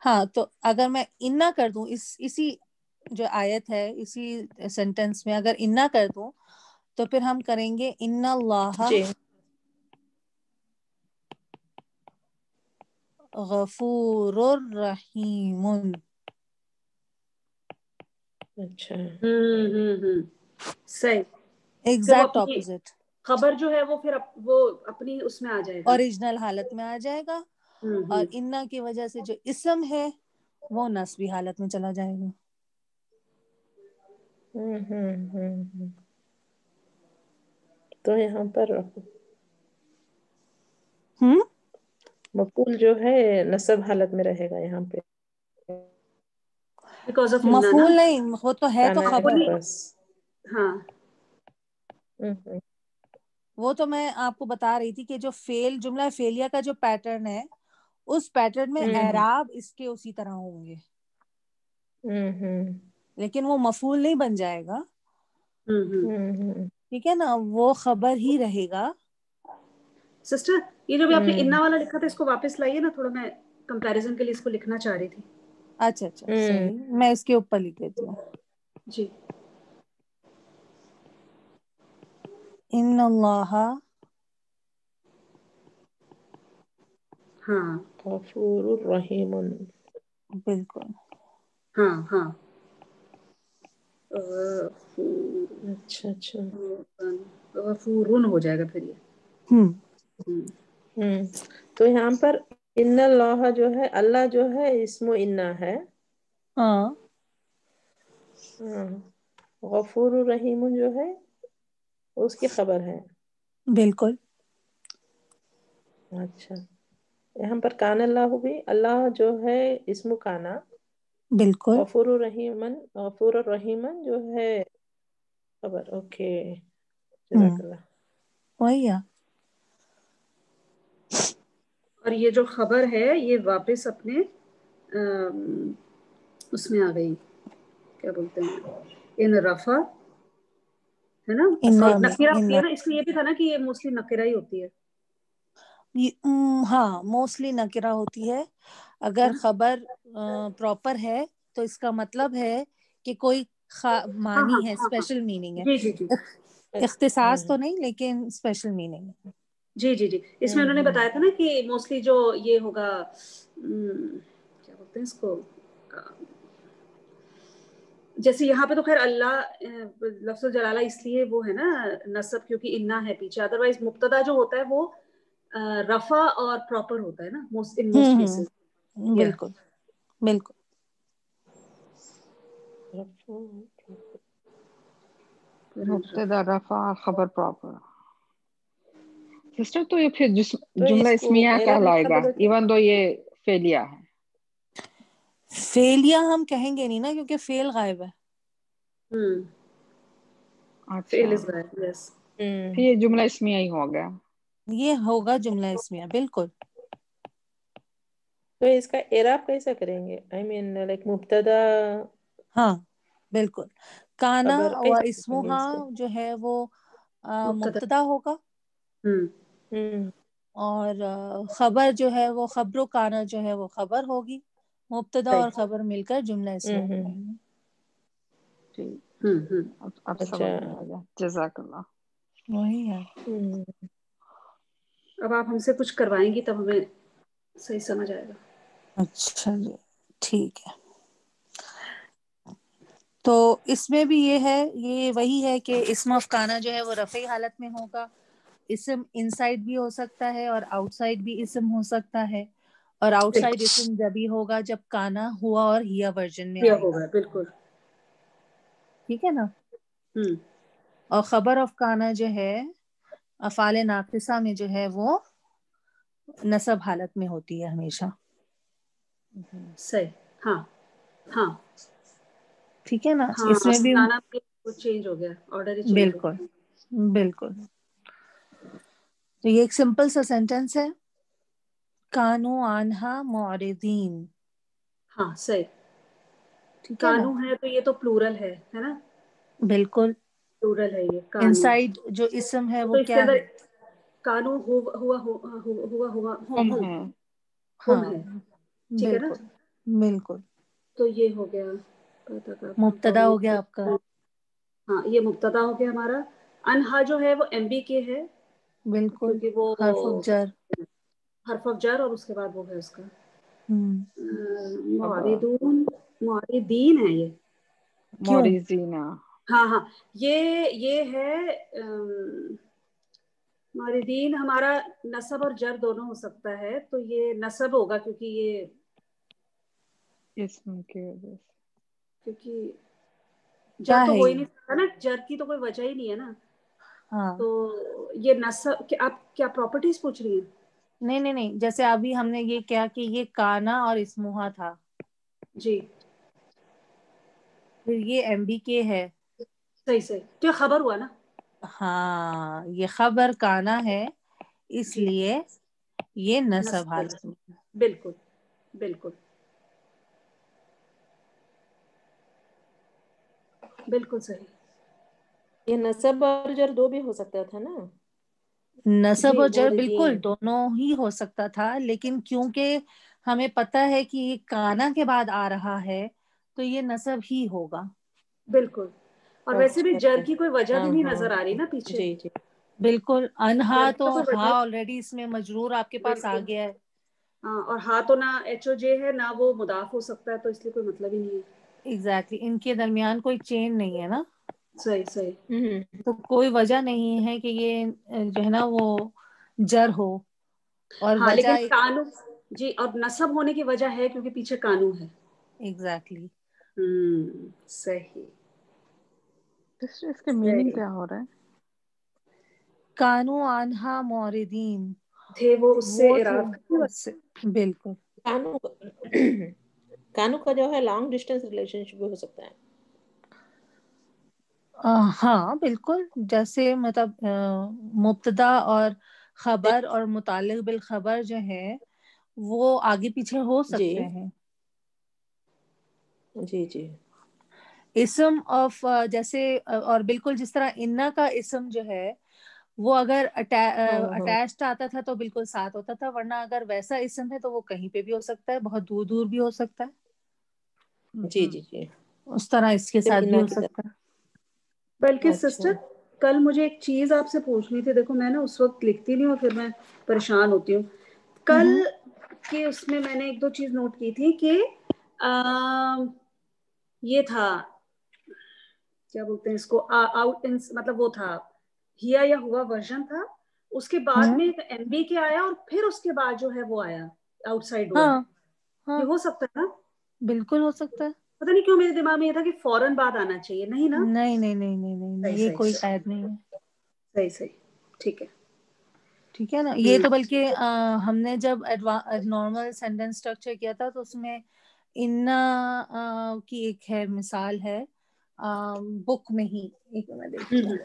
ہاں تو اگر میں انا کر دوں اسی جو آیت ہے اسی سینٹینس میں اگر انا کر دوں تو پھر ہم کریں گے ان اللہ
جی
غفور رحیم.
اچھا
صحیح. پھر وہ
ایگزیکٹ
اپنی
اپوزٹ
خبر جو ہے وہ پھر وہ اپنی اس میں آ جائے گا،
اوریجنل حالت میں آ جائے گا، اور انا کی وجہ سے جو اسم ہے وہ نسبی حالت میں چلا جائے گا.
تو یہاں پر
ہوں
مفعول جو ہے نصب حالت میں رہے گا یہاں پہ.
بیکاز آف اننا نا.
مفعول نہیں، وہ تو ہے تو
کانا
خبر.
ہے بس.
ہاں
وہ تو میں آپ کو بتا رہی تھی کہ جو فعل جملہ فعلیہ کا جو پیٹرن ہے اس پیٹرن میں اعراب اس کے اسی طرح ہوں گے، لیکن وہ مفعول نہیں بن جائے گا. ٹھیک ہے نا، وہ خبر ہی رہے گا.
سسٹر یہ جو بھی آپ نے انا والا لکھا تھا اس کو واپس لائیے نا تھوڑا، میں کمپیریزن کے لیے اس کو لکھنا چاہ رہی تھی.
اچھا اچھا صحیح، میں اس کے اوپر لکھ دیتی ہوں.
جی.
ان اللہ
ہاں
غفور رحیم.
بالکل.
ہاں
اچھا اچھا.
غفورن ہو جائے گا پھر یہ.
تو یہاں پر ان اللہ جو ہے اللہ جو ہے اسم انا ہے.
ہاں
غفور الرحیم جو ہے اس کی خبر ہے.
بالکل.
اچھا یہاں پر کان اللہ بھی اللہ جو ہے اسم کانا.
بالکل.
غفور الرحیم جو ہے خبر. اوکے جزاک اللہ.
وہی ہے.
اور یہ جو خبر ہے یہ واپس اپنے اس میں آ گئی، کیا بولتے ہیں ان رفع ہے نا. نکیرہ ہوتی ہے نا، اس میں یہ بھی تھا نا کہ یہ موسٹلی نکیرہ ہی ہوتی ہے.
ہاں موسٹلی نکرہ ہوتی ہے. اگر خبر پراپر ہے تو اس کا مطلب ہے کہ کوئی معنی ہے، اسپیشل میننگ ہے.
جی جی جی
اختصاص تو نہیں لیکن اسپیشل میننگ ہے.
جی جی جی. اس میں انہوں نے بتایا تھا نا کہ موسٹلی جو یہ ہوگا کیا بولتے ہیں اس کو، جیسے یہاں پہ تو خیر اللہ لفظ الجلالہ اس لیے وہ ہے نا نصب کیونکہ انا ہے پیچھے، ادروائز مبتدا جو ہوتا ہے وہ رفع اور پراپر ہوتا ہے نا ان موسٹ کیسز.
بالکل بالکل.
مبتدا رفع خبر پراپر. سسٹر تو یہ پھر
تو
جملہ
اس کو
اسمیہ
اعراب
کہلائے
لکھنا
گا
بولے تو
ایون دو یہ فعلیہ ہے.
فعلیہ ہم کہیں گے نہیں نا کیونکہ فعل غائب ہے.
اچھا
فعل از غائب. یس.
پھر یہ جملہ اسمیہ ہی ہو گیا.
یہ ہوگا جملہ اسمیہ. بالکل.
تو اس کا اعراب کیسا کریں گے؟ I mean like مبتدا.
ہاں بالکل. کانا
خبر
و
کیسے کریں گے
اسمہا
اس کو؟
جو ہے وہ مبتدا ہوگا، اور خبر جو ہے وہ خبر و کانا جو ہے وہ خبر ہوگی. مبتدا اور خبر مل کر جملہ اسمیہ بنیں گے.
ٹھیک، اب
اچھا
سمجھ میں آ گیا، جزاک اللہ.
وہی ہے.
اب آپ ہم سے کچھ کروائیں گی تب ہمیں صحیح سمجھ آئے گا.
اچھا جی ٹھیک ہے. تو اس میں بھی یہ ہے، یہ وہی ہے کہ اسم آف کانا جو ہے وہ رفعی حالت میں ہوگا. اسم ان سائڈ بھی ہو سکتا ہے اور آؤٹ سائڈ بھی اسم ہو سکتا ہے. اور آؤٹ سائڈ اسم جبھی ہوگا جب کانا ہوا اور ہیا ورژن میں
یہ
آئے گا.
ہوگا بالکل
ٹھیک ہے نا. اور خبر آف کانا جو ہے افعال ناقصہ میں جو ہے وہ نصب حالت میں ہوتی ہے ہمیشہ.
صحیح. ہاں ہاں
ٹھیک ہے نا.
ہاں
اس میں بھی
کانا چینج ہو گیا، آرڈر ہی چینج ہو
بالکل
گیا.
بالکل. تو یہ ایک سمپل سا سینٹینس ہے، کانو آنہا معرضین.
ہاں صحیح.
ٹھیک ہے نا.
کانو ہے تو یہ تو پلورل ہے نا.
بالکل.
پلورل ہے یہ
ان
کانو.
سائڈ جو اسم ہے
تو
وہ
اس کے
کیا
اندر
ہے؟
کانو ہوا
ہم
ہم
ہیں.
ہاں
ہے. ٹھیک ہے نا.
بالکل بالکل.
تو یہ ہو گیا
مبتدا ہو گیا آپ کا.
ہاں یہ مبتدا ہو گیا ہمارا. انہا جو ہے وہ ایم بی کے ہے
بالکل.
کیونکہ وہ
حرف جر.
حرف جر اور اس کے بعد وہ ہے اس کا
اب
معرضون. معرضین ہے یہ.
کیوں؟
موریزینا.
ہاں ہاں یہ ہے معرضین ہمارا نصب اور جر دونوں ہو سکتا ہے، تو یہ نصب ہوگا کیونکہ یہ
اسم کی وجہ سے.
کیونکہ جر
کیا
تو
ہے
ہو ہی
یہ؟
نہیں سکتا نا، جر کی تو کوئی وجہ ہی نہیں ہے نا.
ہاں
تو یہ نصب آپ کیا پراپرٹیز پوچھ رہی ہیں؟
نہیں جیسے ابھی ہم نے یہ کیا کہ یہ کانا اور اسموہا تھا.
جی.
پھر یہ ایم بی کے ہے.
صحیح تو یہ خبر ہوا نا.
ہاں یہ خبر کانا ہے اس
جی
لیے یہ نصب
نصب
حالت میں.
بالکل بالکل بالکل صحیح.
یہ نصب اور جر دو بھی ہو سکتا تھا نا.
نصب
جی
اور جر بالکل
موردین.
دونوں ہی ہو سکتا تھا، لیکن کیونکہ ہمیں پتہ ہے کہ یہ کانا کے بعد آ رہا ہے تو یہ نصب ہی ہوگا.
بالکل. اور ویسے بھی
اچھا
جر کی کوئی وجہ بھی
ہاں
نہیں
ہاں
نظر آ رہی نا پیچھے.
جی جی
بالکل. انہا
جر کی
تو
کوئی وجہ
ہاں آلریڈی اس میں مجرور آپ کے پاس آ
بالکل.
گیا ہے.
ہاں اور ہاں تو نہ ایچ او جے ہے نہ وہ مضاف ہو سکتا ہے، تو اس لیے کوئی مطلب ہی نہیں ہے.
ایگزیکٹلی ان کے درمیان کوئی چین نہیں ہے نا.
صحیح.
تو کوئی وجہ نہیں ہے کہ یہ جو ہے نا وہ جر ہو. اور
ہاں
وجہ
لیکن کانو جی اور نصب ہونے کی وجہ ہے کیونکہ پیچھے کانو ہے.
ایگزیکٹلی.
صحیح.
اس کے میننگ کیا ہو رہا ہے؟
کانو آنہا معرضین.
تھے وہ اس سے
وہ تھے
اعراض
اس سے. بالکل.
کانو کا جو ہے لانگ ڈسٹینس ریلیشن شپ بھی ہو سکتا ہے.
ہاں بالکل. جیسے مطلب مبتدا اور خبر اور متعلق بالخبر جو ہے وہ آگے پیچھے ہو
جی
سکتے ہیں.
جی
اسم آف جیسے اور بالکل جس طرح انا کا اسم جو ہے وہ اگر
ہاں
اٹیچڈ آتا تھا تو بالکل ساتھ ہوتا تھا، ورنہ اگر ویسا اسم ہے تو وہ کہیں پہ بھی ہو سکتا ہے، بہت دور دور بھی ہو سکتا ہے.
جی
اس طرح اس کے
صرف
ساتھ بھی
انا
ہو
کی
سکتا ہے.
بلکہ
اچھا
سسٹر کل مجھے ایک چیز آپ سے پوچھنی تھی. دیکھو میں نا اس وقت لکھتی نہیں ہوں، پھر میں پریشان ہوتی ہوں. کل کے اس میں نے ایک دو چیز نوٹ کی تھی کہ یہ تھا کیا بولتے ہیں اس کو مطلب وہ تھا ہیا یا ہوا ورژن تھا، اس کے بعد میں ایک ایم بی کے آیا اور پھر اس کے بعد جو ہے وہ آیا آؤٹ سائڈ ہوا.
ہاں ہاں
یہ ہو سکتا ہے نا.
بالکل ہو سکتا ہے.
پتہ نہیں کیوں میرے دماغ میں یہ تھا کہ فوراً بعد آنا چاہیے. نہیں نا.
نہیں یہ کوئی قید نہیں ہے.
صحیح ٹھیک ہے.
ٹھیک ہے نا. یہ تو بلکہ ہم نے جب نارمل سینٹینس اسٹرکچر کیا تھا تو اس میں انا کی ایک ہے مثال ہے بک میں ہی. ایک میں دیکھتی ہوں.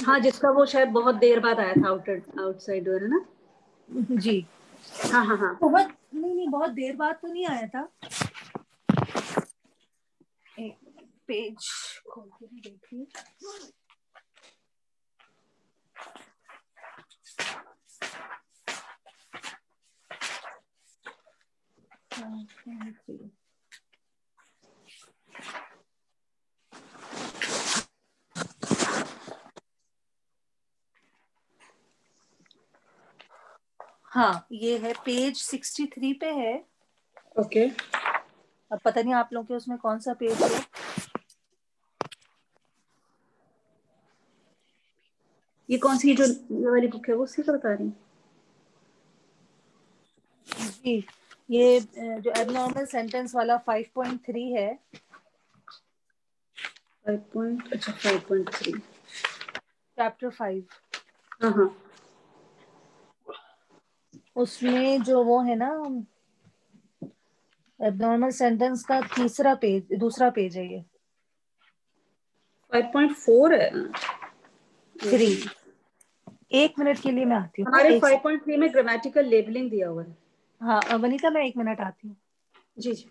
ہاں جس کا وہ شاید بہت دیر بعد آیا تھا آؤٹ سائڈ ڈور ہے نا.
جی
ہاں
نہیں بہت دیر بعد تو نہیں آیا تھا. ایک پیج کھول کے دیکھیے. ہاں یہ ہے پیج 63 پہ ہے.
اوکے.
اب پتہ نہیں آپ لوگوں کے اس میں کون سا پیج ہے.
یہ کون سی جو یہ والی بک ہے وہ اسی کا بتا رہی ہیں؟
جی یہ جو ایب نارمل سینٹینس والا 5.3 ہے.
5.3
چیپٹر 5.
ہاں ہاں.
اس میں جو وہ ہے نا ایب نارمل سینٹینس کا دوسرا پیج ہے یہ.
5.4 ہے.
3. 1 منٹ کے لیے میں آتی ہوں.
ہمارے 5.3 میں گرامیٹیکل لیبلنگ دیا ہوا ہے.
ہاں ونیتا میں 1 منٹ آتی ہوں.
جی جی.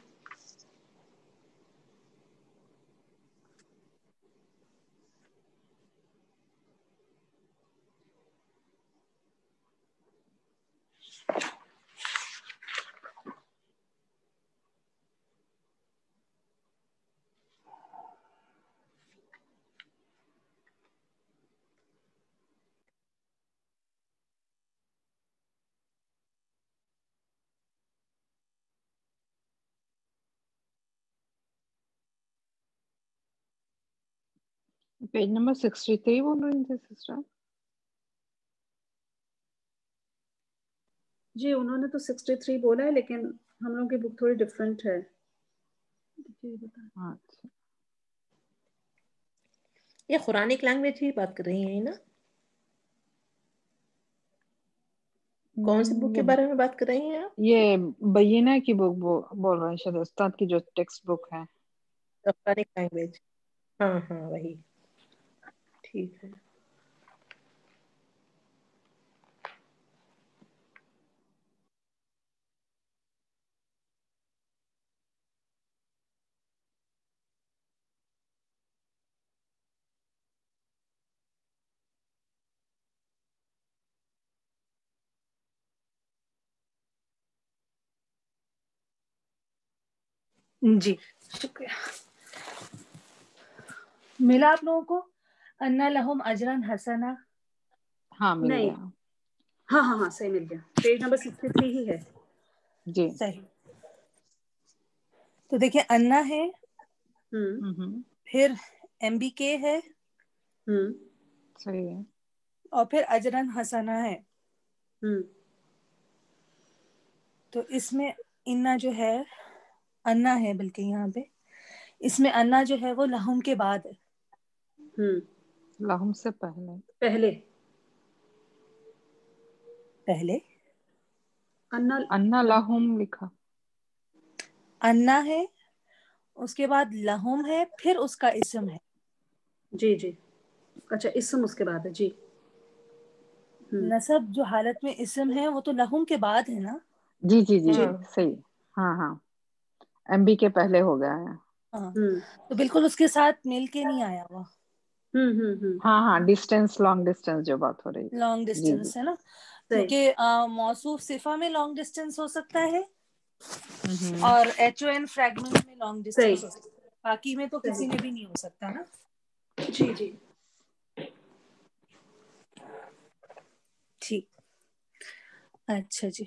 پیج نمبر 63 بول رہی تھے سسٹر.
جی انہوں نے تو 63 بولا ہے لیکن ہم لوگوں کی بک تھوڑی ڈفرینٹ ہے.
اچھا
یہ قرآنک لینگویج کی بات کر رہی ہیں نا؟ کون سی بک کے بارے میں بات کر رہی ہیں آپ؟
یہ بینہ کی بک بول رہے ہیں شاید استاد کی جو ٹیکسٹ بک ہے.
Quranic language. ہاں ہاں وہی. ٹھیک ہے.
جی شکریہ. ملا آپ لوگوں کو انا لہم اجرن حسنا؟
ہاں مل
نہیں.
گیا.
ہاں ہاں ہاں صحیح مل گیا. پیج نمبر 63 ہی ہے.
جی
صحیح. تو دیکھیں انا ہے پھر MBK ہے
صحیح ہے.
اور پھر اجرن حسنا ہے. تو اس میں انا جو ہے انا ہے بلکہ یہاں پہ اس میں انا جو ہے وہ لہم کے بعد ہے.
لہم سے پہلے.
پہلے
انا لہم لکھا.
انا ہے اس کے بعد لہم ہے پھر اس کا اسم ہے.
جی جی. اچھا اسم اس کے بعد ہے. جی.
نصب جو حالت میں اسم ہے وہ تو لہم کے بعد ہے نا.
جی جی جی
ہاں
صحیح. ہاں ہاں MB کے پہلے ہو گیا ہے.
ہاں تو بالکل اس کے ساتھ مل کے نہیں آیا وہ.
ہاں ہاں ڈسٹینس لانگ ڈسٹینس جو بات ہو رہی.
لانگ
جی جی
ڈسٹینس ہے نا
صحیح.
کیونکہ موصوف صفہ میں لانگ ڈسٹینس ہو سکتا ہے
ہوں
اور HON فریگمنٹ میں لانگ
صحیح
ڈسٹینس ہو سکتا ہے. باقی میں تو کسی
صحیح.
میں بھی نہیں ہو سکتا نا.
جی جی.
ٹھیک. اچھا جی.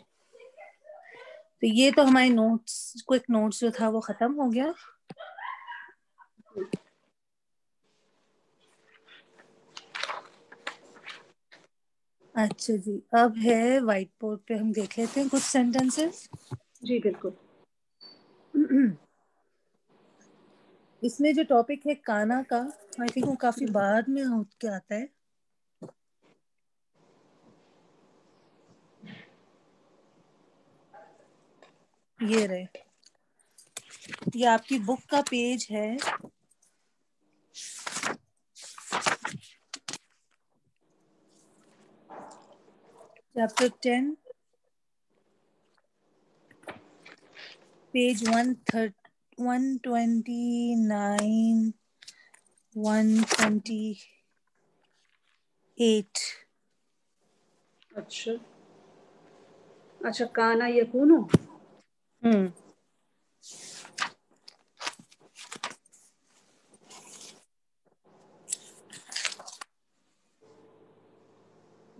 تو یہ تو ہمارے نوٹس کوئک نوٹس جو تھا وہ ختم ہو گیا. اچھا جی اب ہے وائٹ بورڈ پہ ہم دیکھ لیتے ہیں کچھ سینٹینسز.
جی بالکل.
اس میں جو ٹاپک ہے کانا کا آئی تھنک وہ کافی بعد میں ہو کے آتا ہے. یہ رہے یہ آپ کی بک کا پیج ہے چیپٹر 10 پیج 129 128.
اچھا اچھا. کانا یکونو.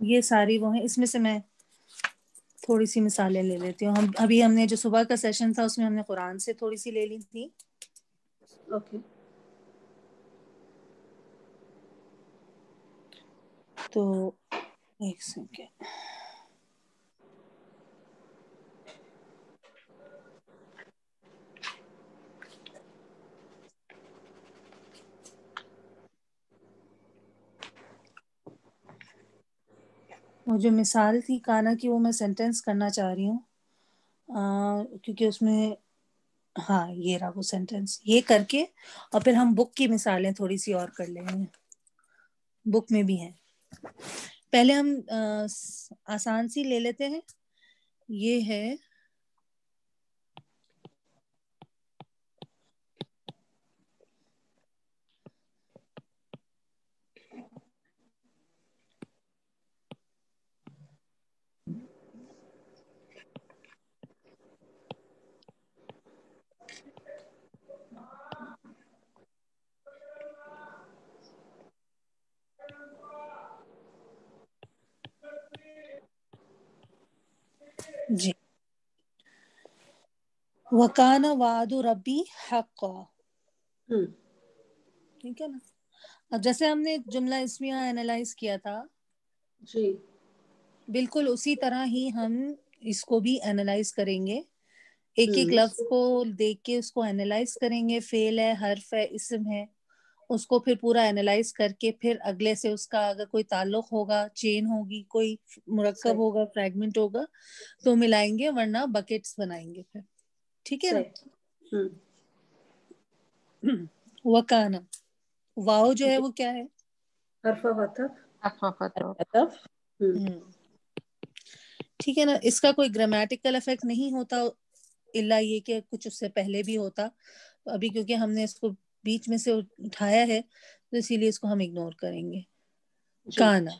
یہ ساری وہ ہیں. اس میں سے میں تھوڑی سی مثالیں لے لیتی ہوں. ہم نے جو صبح کا سیشن تھا اس میں ہم نے قرآن سے تھوڑی سی لے لی تھی.
اوکے.
تو ایک سیکنڈ. وہ جو مثال تھی کانا کی وہ میں سینٹینس کرنا چاہ رہی ہوں کیونکہ اس میں ہاں یہ رہا وہ سینٹینس. یہ کر کے اور پھر ہم بک کی مثالیں تھوڑی سی اور کر لیں گے. بک میں بھی ہیں. پہلے ہم آسان سی لے لیتے ہیں. یہ ہے جی وَكَانَ وَعْدُ رَبِّي حَقًّا. ٹھیک ہے نا. اب جیسے ہم نے جملہ اسمیہ اینالائز کیا تھا
جی
بالکل اسی طرح ہی ہم اس کو بھی اینالائز کریں گے. ایک ایک لفظ کو دیکھ کے اس کو اینالائز کریں گے. فعل ہے, حرف ہے, اسم ہے, اس کو پھر پورا اینالائز کر کے پھر اگلے سے اس کا اگر کوئی تعلق ہوگا, چین ہوگی, کوئی مرکب ہوگا, فریگمنٹ ہوگا تو ملائیں گے, ورنہ بکیٹس بنائیں گے پھر. ٹھیک ہے نا. وکانا واو جو ہے وہ کیا ہے؟
حرف
عطف.
ٹھیک ہے نا. اس کا کوئی گرامیٹیکل افیکٹ نہیں ہوتا الا یہ کہ کچھ اس سے پہلے بھی ہوتا. ابھی کیونکہ ہم نے اس کو بیچ میں سے اٹھایا ہے تو اسی لیے اس کو ہم اگنور کریں گے. کانا.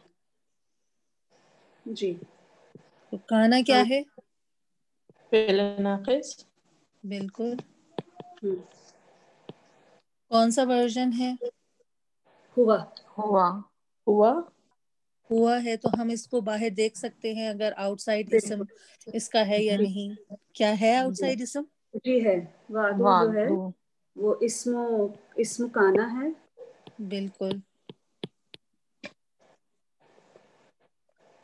جی
تو کانا کیا ہے؟
فعل ناقص.
بالکل. کون سا ورژن ہے؟
ہوا.
ہوا.
ہوا.
ہوا ہے تو ہم اس کو باہر دیکھ سکتے ہیں اگر آؤٹ سائڈ اسم اس کا ہے یا نہیں. کیا ہے آؤٹ سائڈ اسم؟
جی ہے. وعدو جو ہے وہ اسم کانا ہے.
بالکل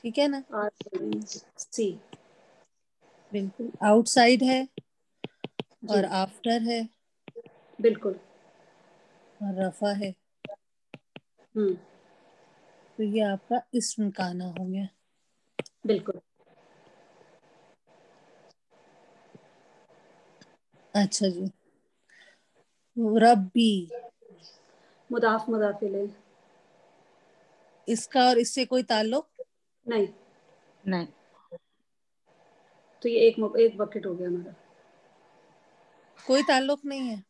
ٹھیک ہے نا.
سی
بالکل آؤٹ سائڈ ہے اور
جی
آفٹر ہے
بالکل.
اور رفع ہے. تو یہ آپ کا اسم کانا ہو گیا.
بالکل.
اچھا جی. ربی
مضاف مضاف الیہ.
اس کا اور اس سے کوئی تعلق
نہیں.
نہیں.
تو یہ ایک بکٹ ہو گیا ہمارا.
کوئی تعلق نہیں ہے.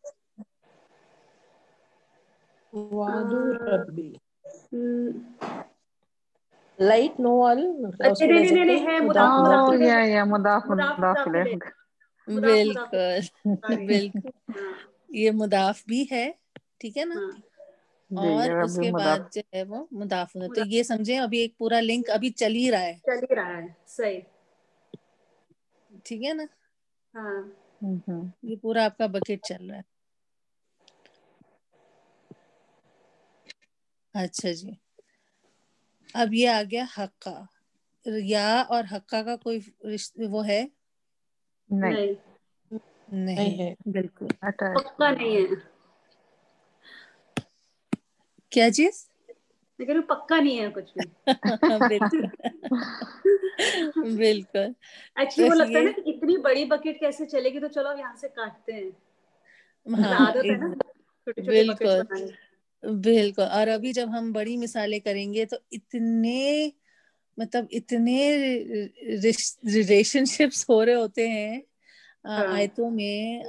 وعد ربی لائٹ نو وال اس کو لے سکتے ہیں.
ہے
مضاف مضاف
او
الیہ.
یا مضاف مضاف الیہ.
بالکل بالکل. یہ مضاف بھی ہے. ٹھیک ہے نا.
جی
اور اس
ربی
کے
مضاف.
بعد جو ہے وہ مضاف. تو یہ سمجھیں ابھی ایک پورا لنک ابھی چل ہی رہا ہے.
چل ہی رہا ہے. صحیح.
ٹھیک ہے نا.
ہاں
یہ پورا آپ کا بکٹ چل رہا ہے. اچھا جی. اب یہ آ گیا حقا. یا اور حقا کا کوئی وہ ہے؟
نہیں.
نہیں
ہے.
بالکل.
پکا نہیں ہے.
کیا چیز؟
لیکن پکا نہیں ہے کچھ بھی.
بالکل بالکل.
ایکچولی وہ
بس
لگتا ہے
یہ
نا کہ اتنی بڑی بکٹ کیسے چلے گی تو چلو یہاں سے کاٹتے ہیں. مطلب
ہاں
عادت ہے نا چھوٹی چھوٹی بکٹس
بالکل
بنانے.
بالکل. اور ابھی جب ہم بڑی مثالیں کریں گے تو اتنے ریلیشن شپس ہو رہے ہوتے ہیں آیتوں میں.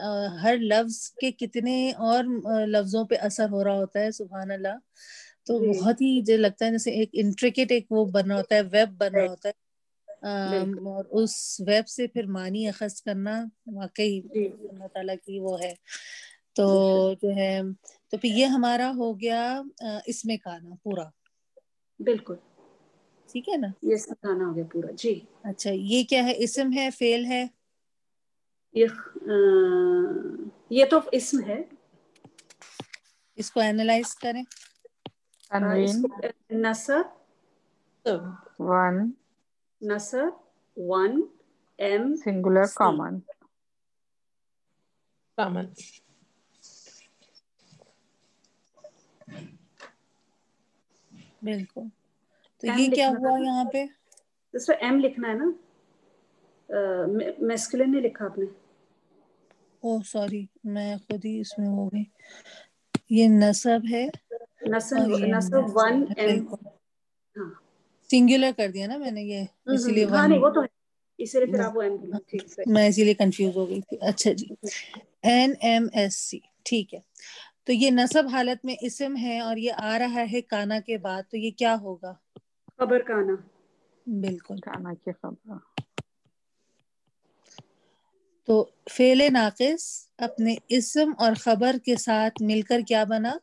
ہر لفظ کے کتنے اور لفظوں پہ اثر ہو رہا ہوتا ہے. سبحان اللہ. تو
جی
بہت ہی جو لگتا ہے جیسے ایک انٹریکیٹ ایک وہ بن رہا ہوتا ہے, ویب بن رہا ہوتا ہے.
بالکل.
اور اس ویب سے پھر معنی اخذ کرنا واقعی
جی
اللہ تعالیٰ کی وہ ہے. تو جو ہے تو پھر یہ ہمارا ہو گیا اسم کانا پورا.
بالکل.
ٹھیک ہے نا.
یہ اسم کانا ہو گیا پورا. جی
اچھا یہ کیا ہے؟ اسم ہے فعل ہے؟
یہ تو اسم ہے.
اس کو اینالائز کریں.
اس
تنوین
کو نصب
ون
نصب ون ایم
سنگولر
سی
کامن.
کامن.
بالکل. تو
ایم
یہ کیا
لکھنا
ہوا
ہے
یہاں
نا
پہ؟
دوسرا ایم لکھنا ہے نا. میسکولین نہیں لکھا آپ نے.
اوہ سوری میں خود ہی اس میں ہو گئی. یہ نصب ہے اور یہ
نصب ون
نصب ہے.
ایم.
بالکل
ہاں
سنگولر کر دیا نا میں نے یہ، اسی لیے
ہاں
ون.
نہیں وہ تو ہے، اسی لیے پھر آپ وہ ایم بولے. ٹھیک ہے.
میں اسی لیے کنفیوز ہو گئی تھی. اچھا جی NMSC ٹھیک ہے. تو یہ نصب حالت میں اسم ہے اور یہ آ رہا ہے کانا کے بعد، تو یہ کیا ہوگا؟
خبر کانا.
بالکل.
کانا کی خبر.
تو فعل ناقص اپنے اسم اور خبر کے ساتھ مل کر کیا بنا؟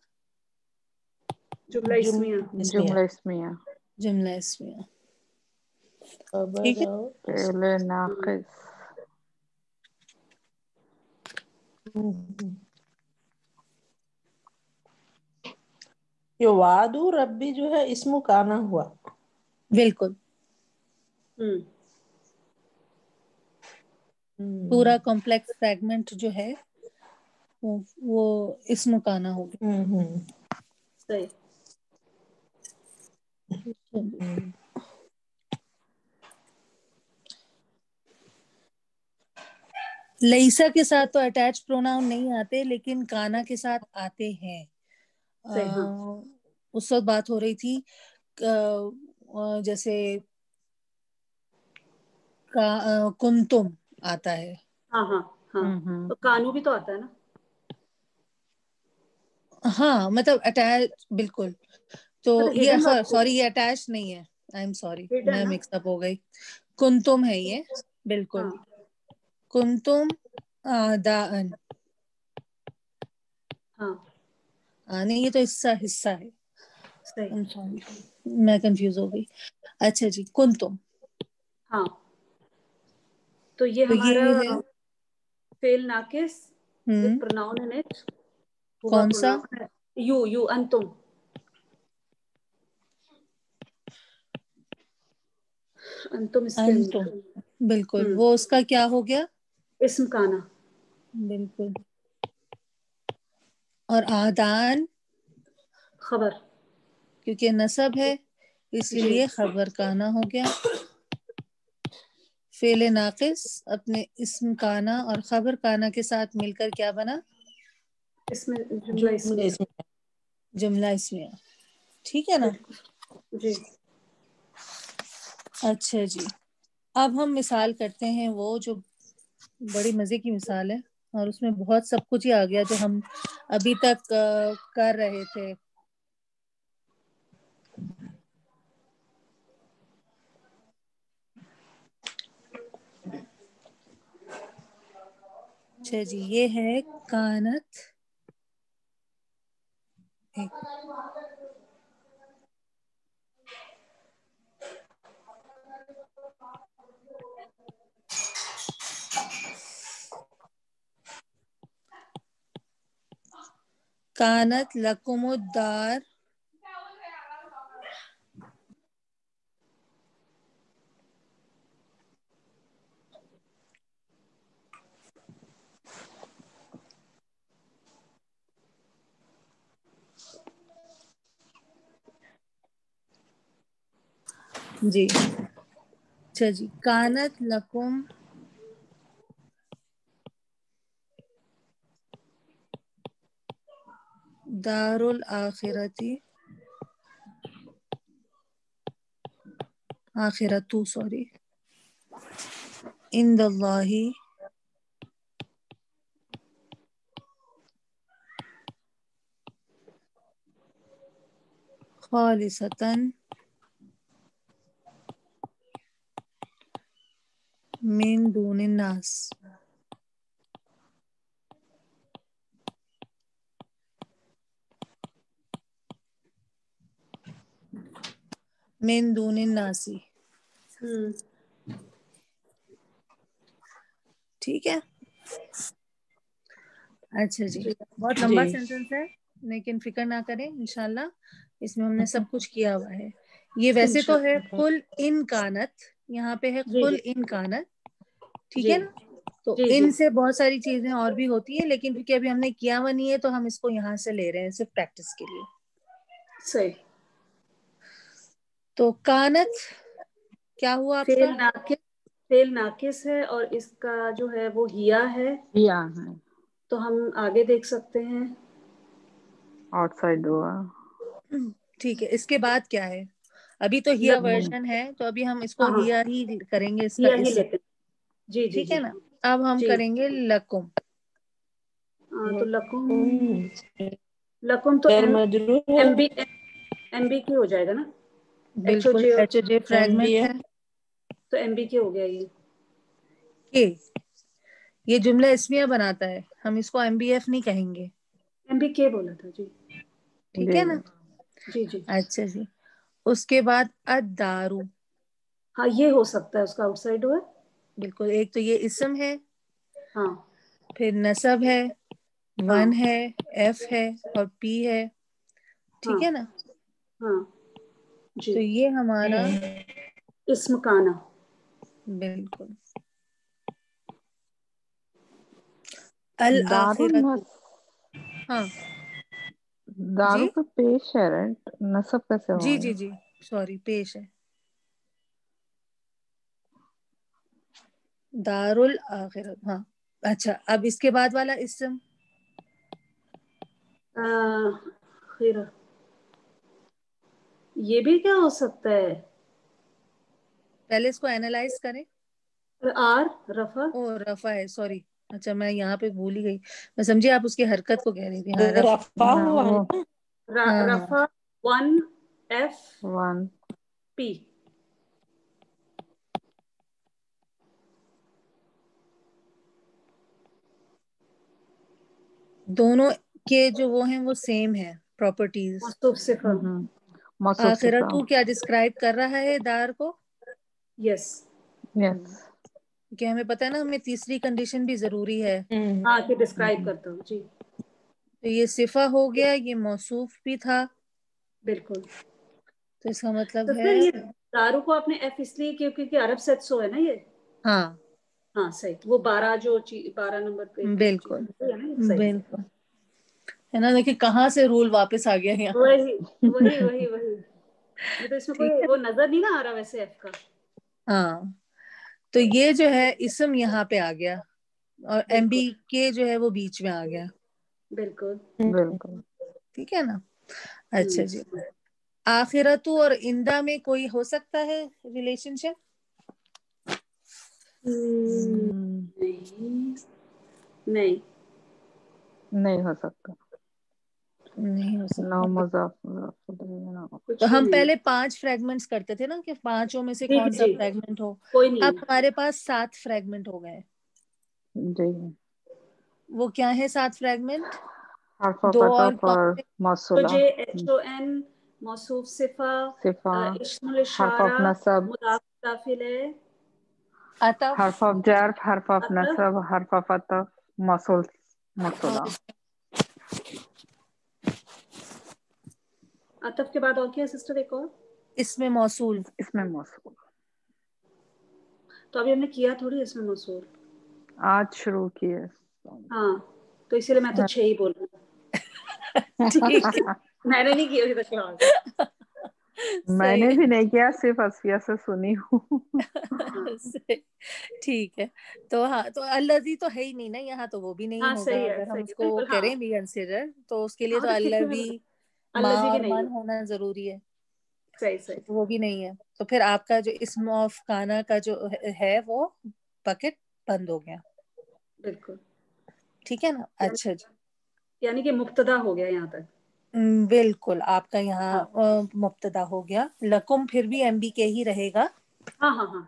جملہ اسمیہ.
جملہ اسمیہ.
جملہ اسمیہ. ٹھیک
خبر
ہے.
اور
فعل ناقص.
یہ وعدو ربی جو ہے اسم کانا ہوا.
بالکل.
ہوں
پورا کمپلیکس فریگمنٹ جو ہے وہ اسم کانا ہو
صحیح.
گیا. لیسا کے ساتھ تو اٹیچ پروناؤن نہیں آتے، لیکن کانا کے ساتھ آتے ہیں.
صحیح. ہاں
اس وقت بات ہو رہی تھی جیسے کنتم آتا ہے.
ہاں ہاں ہاں. تو کانو بھی تو آتا ہے نا.
ہاں مطلب اٹیچ. بالکل. تو
مطلب
یہ
ہڈن ورڈ
سوری یہ اٹیچ نہیں ہے. آئی ایم سوری
ہڈن
میں
نا.
مکس اپ ہو گئی. کنتم ہے یہ. بالکل.
ہاں
کنتم آداءن.
ہاں
نہیں یہ تو حصہ ہے.
صحیح.
میں کنفیوز ہو گئی. اچھا جی کنتم.
ہاں تو یہ ہمارا فعل ناقص with pronoun in it ہوا
کون سا؟
pronoun ہے یو انتم. انتم اس کے
انتم.
اندر.
بالکل. وہ اس کا کیا ہو گیا؟
اسم کانا.
بالکل. اور آدان
خبر.
کیونکہ نصب ہے اسی
جی
لیے خبر کانا ہو گیا. فعل ناقص اپنے اسم کانا اور خبر کانا کے ساتھ مل کر کیا بنا؟
اس میں جملہ
جملہ
اسمیہ.
اسم.
جملہ اسمیہ. ٹھیک ہے نا.
بالکل. جی
اچھا جی اب ہم مثال کرتے ہیں وہ جو بڑی مزے کی مثال ہے اور اس میں بہت سب کچھ ہی آ گیا جو ہم ابھی تک کر رہے تھے. اچھا جی یہ ہے کانت. کانت لکم الدار جی. اچھا جی کانت لکم دار الآخرتی آخرتو سوری عند اللہ خالصتاً من دون الناس. من دون الناس. ٹھیک ہے. اچھا جی, بہت لمبا سینٹینس ہے لیکن فکر نہ کریں, انشاءاللہ اس میں ہم نے سب کچھ کیا ہوا ہے. یہ ویسے تو ہے قل ان کانت, یہاں پہ ہے قل ان کانت, ٹھیک ہے نا. تو ان سے بہت ساری چیزیں اور بھی ہوتی ہیں, لیکن کیونکہ ابھی ہم نے کیا ہوا نہیں ہے تو ہم اس کو یہاں سے لے رہے ہیں صرف پریکٹس کے لیے.
صحیح.
تو کانت کیا ہوا آپ کا؟
فعل ناقص ہے اور اس کا جو ہے وہ ہیا ہے.
ہیا ہے.
تو ہم آگے دیکھ سکتے ہیں
آؤٹ سائڈ ہوا.
ٹھیک ہے, اس کے بعد کیا ہے؟ ابھی تو ہیا ورژن ہے تو ابھی ہم اس کو ہیا ہی کریں گے, اس کا
ہیا ہی
اس
لیتے ہیں. جی جی
ٹھیک
جی
ہے نا. اب ہم کریں گے لکم.
تو لکم تو ایم بی کی ہو جائے گا نا.
بالکل ایچ او جے فریگمنٹ ہے
تو ایم بی کی ہو گیا.
یہ جملہ اسمیہ بناتا ہے, ہم اس کو ایم بی ایف نہیں کہیں گے.
ایم بی کے بولا تھا. جی
ٹھیک ہے نا.
جی جی.
اچھا جی, اس کے بعد الدارو.
ہاں یہ ہو سکتا ہے اس کا آؤٹ سائڈ ہوا.
بالکل, ایک تو یہ اسم ہے,
ہاں
پھر نصب ہے,
ہاں
ون ہے, ایف ہے اور پی ہے.
ہاں
ٹھیک ہے نا.
ہاں جی.
تو یہ ہمارا
اسم کانا.
بالکل.
دارو
الآخرت. ہاں
دارو
جی
کا پیش ہے رائٹ, نصب کیسے
جی
ہوا
جی
ہے؟
جی سوری, پیش ہے دار الآخرت. ہاں اچھا, اب اس کے بعد والا اسم
خیر, یہ بھی کیا ہو سکتا ہے؟
پہلے اس کو اینالائز کریں.
رفع.
او رفع ہے, سوری. اچھا میں یہاں پہ بھول ہی گئی, میں سمجھی آپ اس کی حرکت کو کہہ رہی تھی. ہاں
رفع
نہ
ہوا
وہ
ہے.
ہاں ہاں
رفع 1 ایف
1
پی.
دونوں کے جو وہ ہیں وہ سیم ہے پراپرٹیز.
مصروف صفر.
موصوف صفہ.
آخرتو کیا ڈسکرائب کر رہا ہے دار کو؟
یس.
یس.
کہ ہمیں پتہ ہے نا, ہمیں تیسری کنڈیشن بھی ضروری ہے.
ہاں کہ ڈسکرائب کرتا ہوں. جی
تو یہ صفہ ہو گیا, یہ موصوف بھی تھا.
بالکل.
تو اس کا مطلب
تو
ہے
پھر یہ دارو کو آپ نے ایف اس لیے کیونکہ عرب سیٹسو ہے نا یہ.
ہاں
ہاں صحیح, وہ 12 نمبر پہ جو چیز
بالکل
ہے نا. صحیح صحیح.
بالکل, ہے نا. دیکھیں کہاں سے رول واپس آ گیا یہاں.
وہی نہیں تو اس میں کوئی
ٹھیک ہے,
وہ نظر نہیں نہ آ رہا ویسے ایف کا.
ہاں تو یہ جو ہے اسم یہاں پہ آ گیا, اور ایم
بالکل
بی کے جو ہے وہ بیچ میں آ گیا.
بالکل.
بالکل.
ٹھیک ہے نا. اچھا جی, آخرتو اور اندہ میں کوئی ہو سکتا ہے ریلیشن شپ؟
نہیں
نہیں ہو سکتا.
نہیں ہو
نو
سکتا.
مضاف
تو
کچھ بھی
ہم
نہیں.
پہلے 5 فریگمنٹس کرتے تھے نا, کہ 5 میں سے
جی
کون سا
جی
فریگمنٹ ہو.
کوئی نہیں
اب
ہے.
ہمارے پاس 7 فریگمنٹ ہو گئے.
جی.
وہ کیا ہے 7 فریگمنٹ؟
حرف
دو اور
عطف
کون
اور
سے؟
موصولہ.
ایچ او این, موصوف صفہ,
صفہ.
اسم
حرف
الاشارہ,
آف نصب.
مضاف داخل ہے,
عطف
حرف آف جر, حرف آف
عطف.
نصب, حرف آف عطف, موصولہ.
عطف کے بعد اور کیا ہے سسٹر؟ ایک اور
اس میں موصول.
اس میں موصول.
تو ابھی ہم نے کیا تھوڑی اس میں موصول.
آج شروع کیے.
ہاں تو اسی لیے میں تو 6 ہی بول رہی ہوں.
ٹھیک
میں نے نہیں کیا ابھی تک کلاس.
میں
صحیح
نے بھی نہیں کیا, صرف اصفیہ سے سنی ہوں.
ٹھیک ہے. تو ہاں, تو الذی تو ہے ہی نہیں نا یہاں, تو وہ بھی نہیں
ہاں
ہوگا.
صحیح ہے
اگر ہم
صحیح
اس
ہے
کو
بالکل. ہاں
کریں بھی کنسیڈر تو اس کے لیے
ہاں
تو
تو کتنے میں
الذی ماں
الذی بھی
اور
نہیں
من
ہے.
ہونا ضروری ہے.
صحیح صحیح.
وہ بھی نہیں ہے. تو پھر آپ کا جو اسم آف کانا کا جو ہے وہ بکٹ بند ہو گیا.
بالکل.
ٹھیک ہے نا. اچھا جی,
یعنی کہ مبتدا ہو گیا یہاں تک.
بالکل آپ کا یہاں
ہاں
مبتدا ہو گیا. لکم پھر بھی ایم بی کے ہی رہے گا,
ہاں ہاں ہاں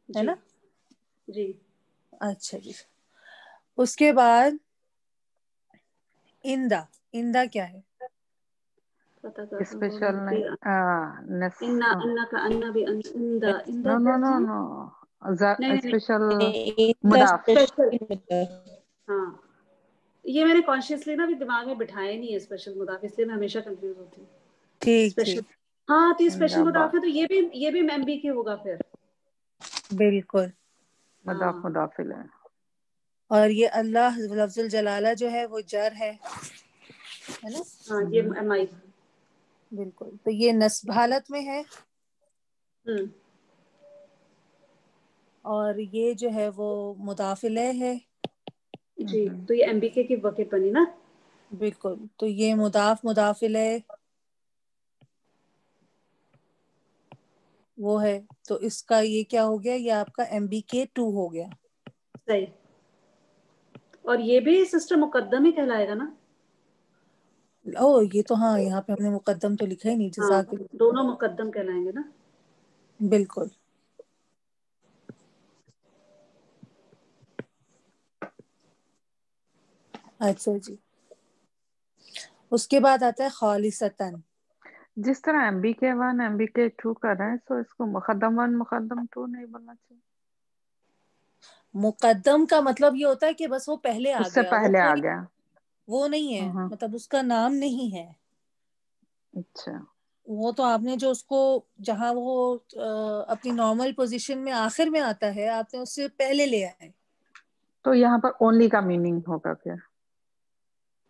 ہے
جی
نا.
جی.
اچھا جی, اس کے بعد اندہ. اندہ کیا ہے؟
اسپیشل نہیں
نو
نو نو نو اسپیشل مضاف.
ہاں یہ میں نے کانشیسلی نا دماغ میں بٹھایا نہیں ہے اسپیشل مضاف, اس لیے میں ہمیشہ کنفیوز ہوتی ہوں.
ٹھیک ٹھیک,
ہاں تو اسپیشل مضاف ہے تو یہ بھی ایم بی کے ہوگا پھر.
بالکل
مضاف مضاف الیہ.
اور یہ اللہ لفظ الجلالہ جو ہے وہ جر ہے نا.
ہاں یہ ایم آئی.
بالکل, تو یہ نصب حالت میں ہے. اور یہ جو ہے وہ مضاف الیہ ہے.
جی تو یہ ایم بی کے کی وقت بنی نا.
بالکل, تو یہ مضاف الیہ وہ ہے, تو اس کا یہ کیا ہو گیا, یہ آپ کا ایم بی کے 2 ہو گیا.
صحیح. اور یہ بھی سسٹر مقدم ہی کہلائے گا نا.
یہ تو ہاں, یہاں پہ ہم نے مقدم تو لکھا ہی نہیں.
ہاں
جزاک اللہ.
دونوں مقدم کہلائیں گے نا.
بالکل. اچھا جی, اس کے بعد آتا ہے خالصتاً.
جس طرح ایم بی کے 1 ایم بی کے 2 کر رہے ہیں, سو اس کو مقدم 1 مقدم 2 نہیں بولنا چاہیے.
مقدم کا مطلب یہ ہوتا ہے کہ بس وہ پہلے آ
اس سے
گیا, وہ
پہلے آ
کوئی
گیا.
وہ نہیں ہے,
ہاں
مطلب اس کا نام نہیں ہے.
اچھا.
وہ تو آپ نے جو اس کو جہاں وہ اپنی نارمل پوزیشن میں آخر میں آتا ہے, آپ نے اس سے پہلے لے آئے.
تو یہاں پر اونلی کا میننگ ہوگا پھر.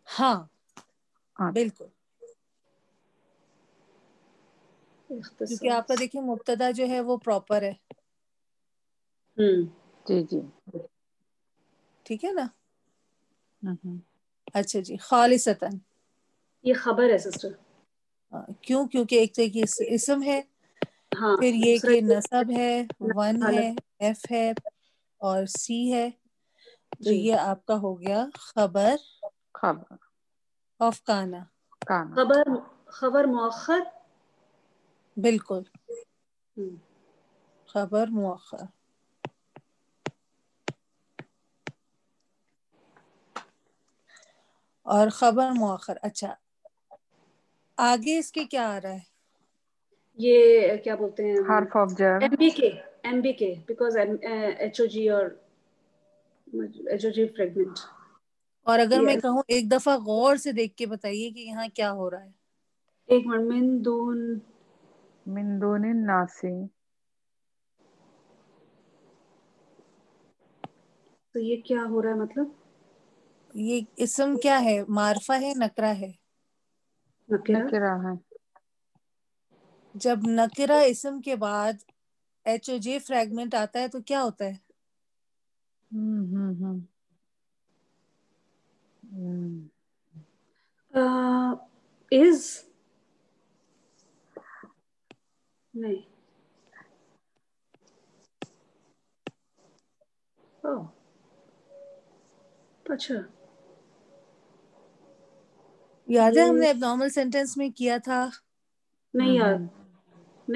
ہاں
اچھا.
بالکل, کیونکہ آپ کا دیکھیں مبتدا جو ہے وہ پراپر ہے.
جی جی
ٹھیک ہے نا. اچھا جی, خالصتاً
یہ خبر ہے سسٹر.
کیوں, کیونکہ ایک طرح کی اسم ہے,
ہاں
پھر یہ
دوسرا
کہ نصب ہے, 1 ہے,
حالت.
ایف ہے اور سی ہے. تو
جی
یہ آپ کا ہو گیا خبر
خبر
آف کانا.
کانا.
خبر مؤخر.
بالکل, خبر مؤخر. اور خبر مؤخر. اچھا, آگے اس کے کیا آ رہا ہے؟
یہ کیا بولتے ہیں,
حرف آف جر.
ایم بی کے بیکاز ایچ او جی اور ایچ او جی فریگمنٹ.
اور اگر میں کہوں ایک دفعہ غور سے دیکھ کے بتائیے کہ یہاں کیا ہو رہا ہے.
ایک منٹ,
من دون الناس.
تو یہ کیا ہو رہا ہے مطلب؟
یہ اسم کیا ہے, معرفہ ہے نکرہ ہے؟
نکرہ ہے.
جب نکرہ اسم کے بعد ایچ او جے فریگمنٹ آتا ہے تو کیا ہوتا ہے؟
از نہیں. اچھا,
یاد ہے ہم
یہ
نے اب نارمل سینٹینس میں کیا تھا.
نہیں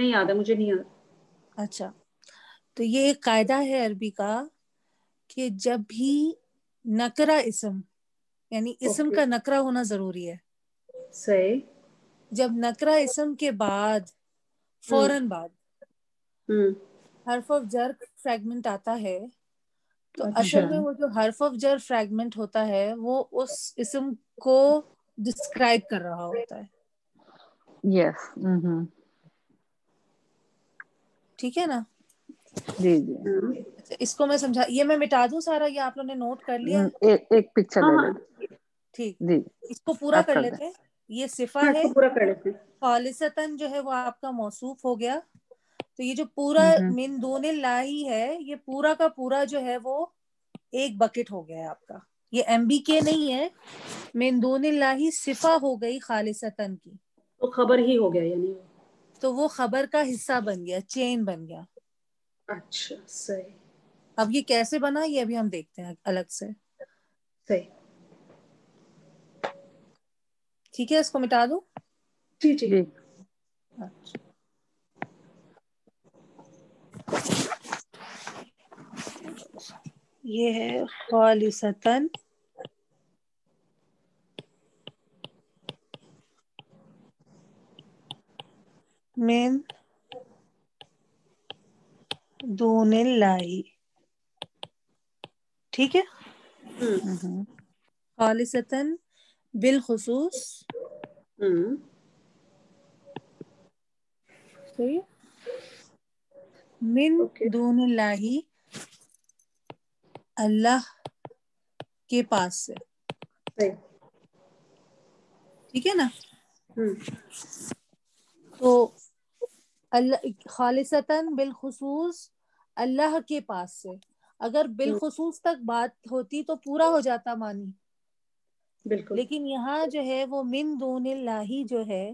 یاد ہے مجھے, نہیں یاد.
اچھا, تو یہ ایک قاعدہ ہے عربی کا کہ جب بھی نکرہ اسم یعنی اسم
اوکے
کا نکرہ ہونا ضروری ہے.
صحیح.
جب نکرہ اسم کے بعد فوراً بعد حرف آف جر فریگمنٹ آتا ہے, تو
اچھا.
اصل میں وہ جو حرف آف جر فریگمنٹ ہوتا ہے وہ اس اسم کو ڈسکرائب کر رہا ہوتا ہے.
یس.
ٹھیک ہے نا.
جی جی.
اچھا, اس کو میں سمجھا, یہ میں مٹا دوں سارا, یہ آپ لوگوں نے نوٹ کر لیا ہے؟
ایک پکچر
ہاں
لے
ہاں
لیتے.
ٹھیک,
جی
اس کو پورا
آپ
کر
دیں.
لیتے ہیں. یہ صفہ
ہاں اس
ہے,
کو پورا کر لیتے ہیں.
خالصتاً جو ہے وہ آپ کا موصوف ہو گیا. تو یہ جو پورا من دون اللہ ہے, یہ پورا کا پورا جو ہے وہ ایک بکٹ ہو گیا ہے آپ کا. یہ ایم بی کے نہیں ہے, من دون اللہ صفہ ہو گئی خالصتاً کی,
تو خبر ہی ہو گیا یعنی.
تو وہ خبر کا حصہ بن گیا, چین بن گیا.
اچھا صحیح.
اب یہ کیسے بنا یہ ابھی ہم دیکھتے ہیں الگ سے.
صحیح.
ٹھیک ہے, اس کو مٹا دوں.
جی جی.
اچھا, یہ ہے خالصتاً من دون اللہ. ٹھیک ہے. خالصتاً بالخصوص. صحیح. من دون اللہ اللہ کے پاس سے. ٹھیک ہے نا. تو اللہ خالصتاً بالخصوص اللہ کے پاس سے. اگر بالخصوص تک بات ہوتی تو پورا ہو جاتا معنی.
بالکل.
لیکن یہاں جو ہے وہ من دون اللہ جو ہے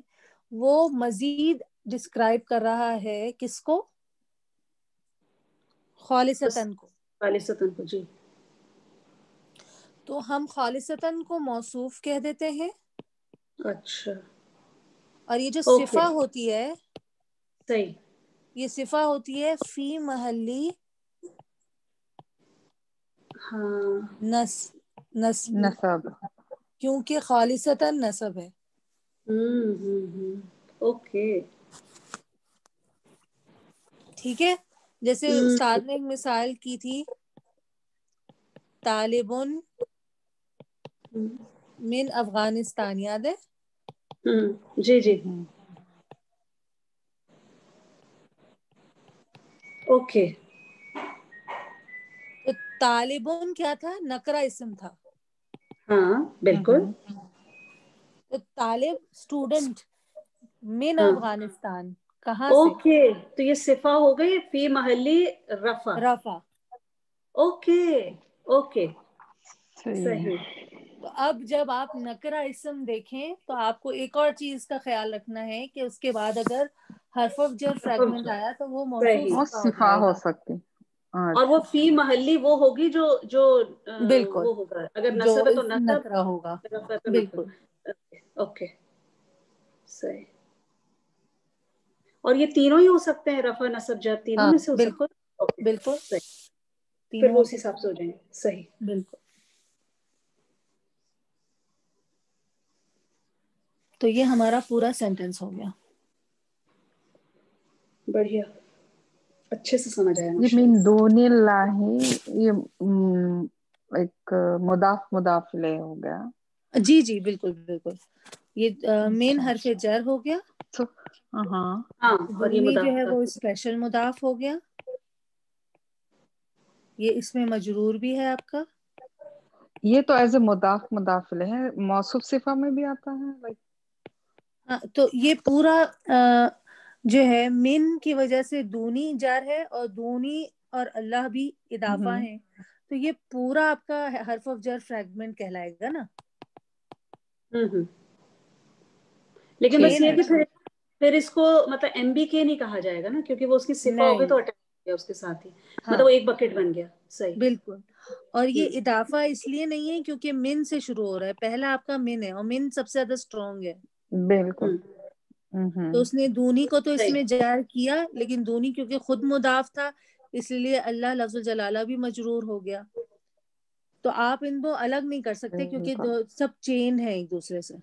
وہ مزید ڈسکرائب کر رہا ہے کس کو؟ خالصتاً کو.
خالصتاً کو. جی.
تو ہم خالصتاً کو موصوف کہہ دیتے ہیں.
اچھا.
اور یہ جو صفہ ہوتی ہے
صحیح،
یہ صفہ ہوتی ہے فی محلی
نسب،
کیونکہ خالصتاً نسب ہے.
اوکے.
ٹھیک ہے. جیسے استاد نے ایک مثال کی تھی طالبن من افغانستان، یاد ہے؟
جی جی. اوکے.
تو طالبن کیا تھا؟ نکرہ اسم تھا.
ہاں بالکل.
تو طالب اسٹوڈنٹ من افغانستان کہاں سے؟
اوکے. تو یہ صفہ ہو گئی فی محلی رفع. اوکے اوکے صحیح.
تو اب جب آپ نکرہ اسم دیکھیں تو آپ کو ایک اور چیز کا خیال رکھنا ہے کہ اس کے بعد اگر حرف آف جر فریگمنٹ آیا تو وہ موصوف
صفہ ہو سکتی.
اور وہ فی محلی وہ ہوگی جو
بالکل
وہ ہوگا. اگر
جو
نصب ہے تو نصب،
نکرہ ہوگا.
رفع ہے تو
بالکل.
نصب. اوکے صحیح. اور یہ تینوں ہی ہو سکتے ہیں، رفع نصب جر تینوں میں سے ہو
بالکل
سکتے ہیں.
بالکل
صحیح. پھر
تینوں
وہ
ہو
اس
سکتے
حساب سے ہو جائیں گے. صحیح.
بالکل. تو یہ ہمارا پورا سینٹینس ہو گیا.
بڑھیا، اچھے سے سمجھ آیا.
یہ من دون اللہ یہ ایک مضاف الیہ ہو گیا.
جی جی بالکل بالکل. یہ مین حرف جر ہو گیا.
ہاں. اور یہ
دونی جو ہے وہ
مضاف.
اسپیشل مضاف ہو گیا. یہ اس میں مجرور بھی ہے آپ کا.
یہ تو ایز اے مضاف الیہ ہے، موصوف صفہ میں بھی آتا ہے.
تو یہ پورا جو ہے من کی وجہ سے دونی جر ہے اور دونی اور اللہ بھی اضافہ ہیں، تو یہ پورا آپ کا حرف آف جر فریگمنٹ کہلائے گا نا.
لیکن بس یہ کہ پھر اس کو مطلب ایم بی کے نہیں کہا جائے گا نا، کیونکہ وہ اس کی صفہ ہو گئی تو اٹیچ ہو گیا اس کے ساتھ ہی. مطلب وہ ایک بکیٹ بن گیا. صحیح
بالکل. اور یہ اضافہ اس لیے نہیں ہے کیونکہ من سے شروع ہو رہا ہے. پہلا آپ کا من ہے اور من سب سے زیادہ اسٹرانگ ہے.
بالکل.
تو اس نے دونی کو تو اس میں جار کیا، لیکن دونی کیونکہ خود مضاف تھا اس لیے اللہ لفظ الجلالہ بھی مجرور ہو گیا. تو آپ ان کو الگ نہیں کر سکتے کیونکہ سب چین ہے ایک دوسرے سے.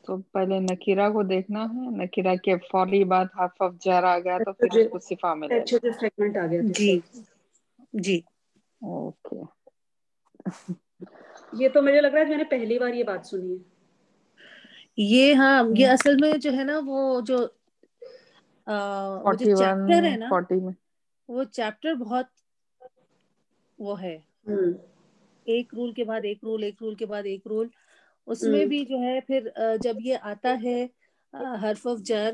تو پہلے نکیرہ کو دیکھنا ہے، نکیرہ کے فوری بعد حرف آف جر آ گیا تو پھر اس کو صفہ ملے گا.
فریگمنٹ آ گیا.
جی جی.
اوکے.
یہ
تو مجھے لگ رہا ہے میں نے پہلی بار یہ بات سنی ہے.
یہ ہاں یہ اصل میں جو ہے نا وہ جو چیپٹر ہے نا
40 میں
وہ چیپٹر بہت وہ ہے. ایک رول کے بعد ایک رول، ایک رول کے بعد ایک رول. اس میں بھی جو ہے پھر جب یہ آتا ہے حرف آف جر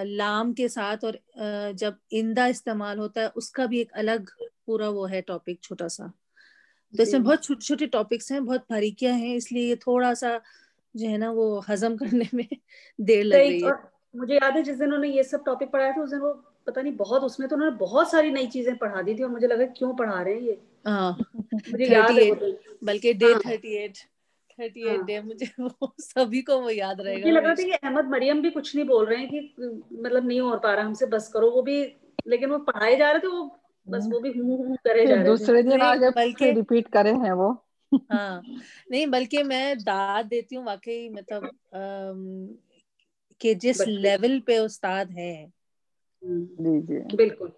لام کے ساتھ اور جب اندہ استعمال ہوتا ہے اس کا بھی ایک الگ پورا وہ ہے ٹاپک چھوٹا سا. تو اس میں بہت چھوٹے چھوٹے ٹاپکس ہیں، بہت باریکیاں ہیں، اس لیے یہ تھوڑا سا جو ہے نا وہ ہضم کرنے میں دیر لگ رہی ہے.
مجھے یاد ہے جس دن انہوں نے یہ سب ٹاپک پڑھایا تھا اس دن وہ پتہ نہیں بہت اس میں تو انہوں نے بہت ساری نئی چیزیں پڑھا دی تھی اور مجھے لگا کیوں پڑھا رہے ہیں یہ. مجھے یاد ہے وہ
38 بلکہ ڈے 38 ڈے مجھے وہ سبھی کو وہ یاد رہے گا.
مجھے لگ رہا تھا کہ احمد مریم بھی کچھ نہیں بول رہے ہیں کہ مطلب نہیں ہو پا رہا ہم سے، بس کرو. وہ بھی لیکن وہ پڑھائے جا رہے تھے، وہ بس وہ بھی کرے جا رہے تھے.
دوسرے دن آگے پھر ریپیٹ کرے ہیں وہ.
ہاں نہیں بلکہ میں داد دیتی ہوں واقعی، مطلب کہ جس لیول پہ استاد ہیں
جی جی
بالکل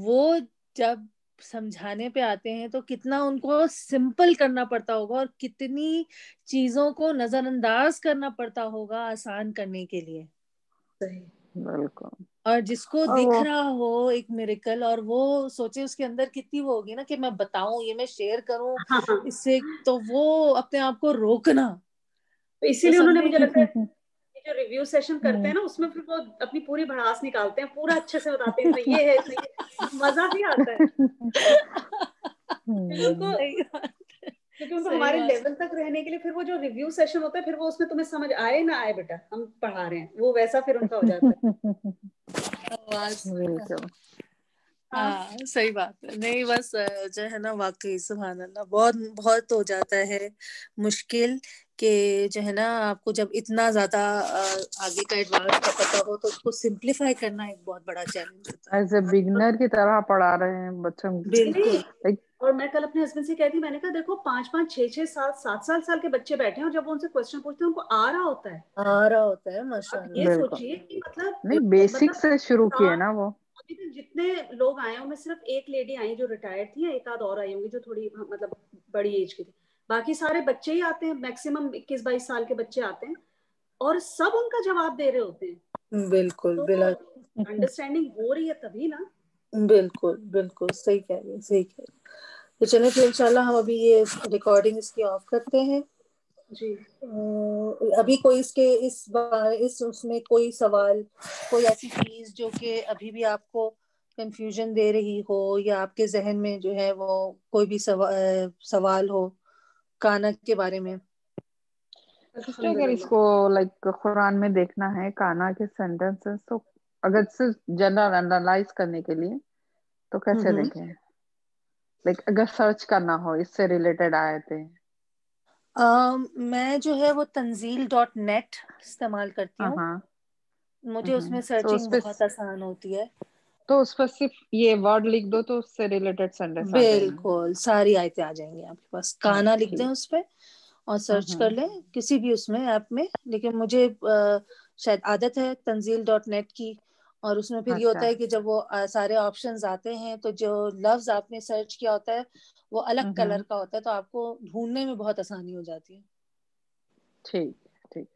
وہ جب سمجھانے پہ آتے ہیں تو کتنا ان کو سمپل کرنا پڑتا ہوگا اور کتنی چیزوں کو نظر انداز کرنا پڑتا ہوگا آسان کرنے کے لیے.
بالکل.
اور جس کو دکھ رہا ہو ایک میریکل اور وہ سوچے اس کے اندر کتنی وہ ہوگی نا کہ میں بتاؤں، یہ میں شیئر کروں اس سے، تو وہ اپنے آپ کو روکنا.
اسی لیے انہوں نے، مجھے لگتا ہے جو ریویو سیشن کرتے ہیں نا اس میں پھر وہ اپنی پوری بھڑاس نکالتے ہیں، پورا اچھے سے بتاتے ہیں یہ ہے، اس میں مزہ بھی آتا ہے کیونکہ ان کو ہمارے لیول تک رہنے کے لیے پھر وہ جو ریویو سیشن ہوتا ہے پھر وہ اس میں تمہیں سمجھ آئے نہ آئے بیٹا ہم پڑھا رہے ہیں، وہ ویسا پھر ان کا ہو جاتا ہے.
ہاں صحیح بات ہے. نہیں بس جو ہے نا واقعی سبحان اللہ بہت بہت ہو جاتا ہے مشکل کہ جو ہے نا آپ کو جب اتنا زیادہ آگے کا ایڈوانس کا پتہ ہو تو اس کو سمپلیفائی کرنا ایک بہت بڑا چیلنج ہوتا ہے.
ایز اے بگنر کی طرح پڑھا رہے ہیں بچوں کو.
بالکل.
اور میں کل اپنے ہسبینڈ سے کہتی، میں نے کہا دیکھو 5 6 7 سال کے بچے بیٹھے ہیں اور جب وہ ان سے کوسچن پوچھتے ہیں ان کو آ رہا ہوتا ہے
ماشاء
یہ
اللہ.
سوچیے کہ
نہیں بیسک سے شروع کیے نا وہ.
ابھی تک جتنے لوگ آئے ہیں ان میں صرف ایک لیڈی آئی جو ریٹائرڈ تھی، ایک آدھ اور آئی ہوں گی جو تھوڑی مطلب بڑی ایج کی تھی، باقی سارے بچے ہی آتے ہیں، میکسیمم 21 22 سال کے بچے آتے ہیں اور سب ان کا جواب دے رہے ہوتے ہیں.
بالکل
تو انڈرسٹینڈنگ ہو رہی ہے تبھی نا.
بالکل بالکل صحیح کہہ رہی ہیں، صحیح کہہ رہی ہیں. تو چلیں پھر انشاءاللہ ہم ابھی یہ ریکارڈنگ اس کی آف کرتے ہیں.
جی
ابھی کوئی اس میں کوئی سوال، کوئی ایسی چیز جو کہ ابھی بھی آپ کو کنفیوژن دے رہی ہو یا آپ کے ذہن میں جو ہے وہ کوئی بھی سوال ہو کانا کے بارے میں؟
اگر اس کو لائک قرآن میں دیکھنا ہے کانا کے سینٹینسز تو اگر صرف جنرل انالائز کرنے کے لیے تو کیسے دیکھیں؟ لائک اگر سرچ کرنا ہو اس سے ریلیٹڈ آئے تھے.
میں جو ہے وہ تنزیل.net استعمال کرتی ہوں.
ہاں
مجھے اس میں
تو
سرچنگ
اس پہ
بہت آسان ہوتی ہے.
تو اس پر صرف یہ ورڈ لکھ دو تو اس سے ریلیٹڈ سینٹینس آ جائیں گے.
بالکل ساری آیتیں آ جائیں گی آپ کے پاس. کانا لکھ دیں
ٹھیک.
اس پہ اور سرچ کر لیں کسی بھی اس میں ایپ میں. لیکن مجھے شاید عادت ہے تنزیل.net کی، اور اس میں پھر یہ
اچھا.
ہوتا ہے کہ جب وہ سارے آپشنز آتے ہیں تو جو لفظ آپ نے سرچ کیا ہوتا ہے وہ الگ کلر کا ہوتا ہے تو آپ کو ڈھونڈنے میں بہت آسانی ہو جاتی ہے.
ٹھیک ٹھیک.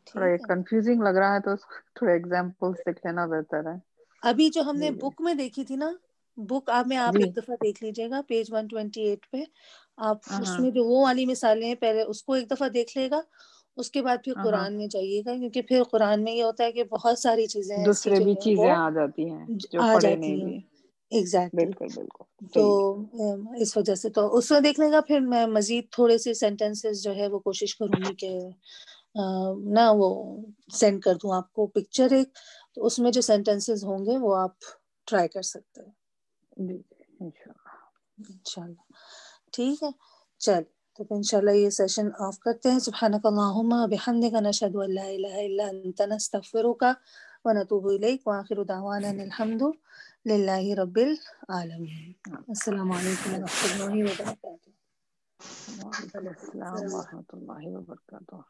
تھوڑا
ٹھیک ہے.
کنفیوزنگ لگ رہا ہے تو تھوڑا ایگزامپلس دیکھ لینا بہتر ہے.
ابھی جو ہم نے
جی
بک میں دیکھی تھی نا، بک آپ
جی.
ایک دفعہ دیکھ لیجیے گا پیج 128 پہ. آپ اس
ہاں
میں جو وہ والی مثالیں ہیں پہلے اس کو ایک دفعہ دیکھ لے گا، اس کے بعد پھر
ہاں
قرآن میں جائیے گا، کیونکہ پھر قرآن میں یہ ہوتا ہے کہ بہت ساری چیزیں ایسی
دوسرے
جو
بھی
ہیں
چیزیں
وہ
آ جاتی ہیں جو
آ
پڑھے نہیں
جاتی ہیں.
بھی.
ایگزیکٹلی.
بالکل بالکل
تو
صحیح.
اس وجہ سے تو اس میں دیکھ لے گا. پھر میں مزید تھوڑے سے سینٹینسز جو ہے وہ کوشش کروں گی کہ نہ وہ سینڈ کر دوں آپ کو پکچر ایک، تو اس میں جو سینٹینسز ہوں گے وہ آپ ٹرائی کر سکتے ہیں.
جی انشاءاللہ.
انشاءاللہ ٹھیک ہے. چل تو انشاءاللہ یہ سیشن آف کرتے ہیں. سبحانک اللہم بحمدک نشہد ان لا الہ الا انت نستغفرک ونتوب الیک وآخر دعوانا الحمد للہ رب العالمین. السلام علیکم ورحمۃ اللہ وبرکاتہ.
وعلیکم السلام ورحمۃ اللہ وبرکاتہ.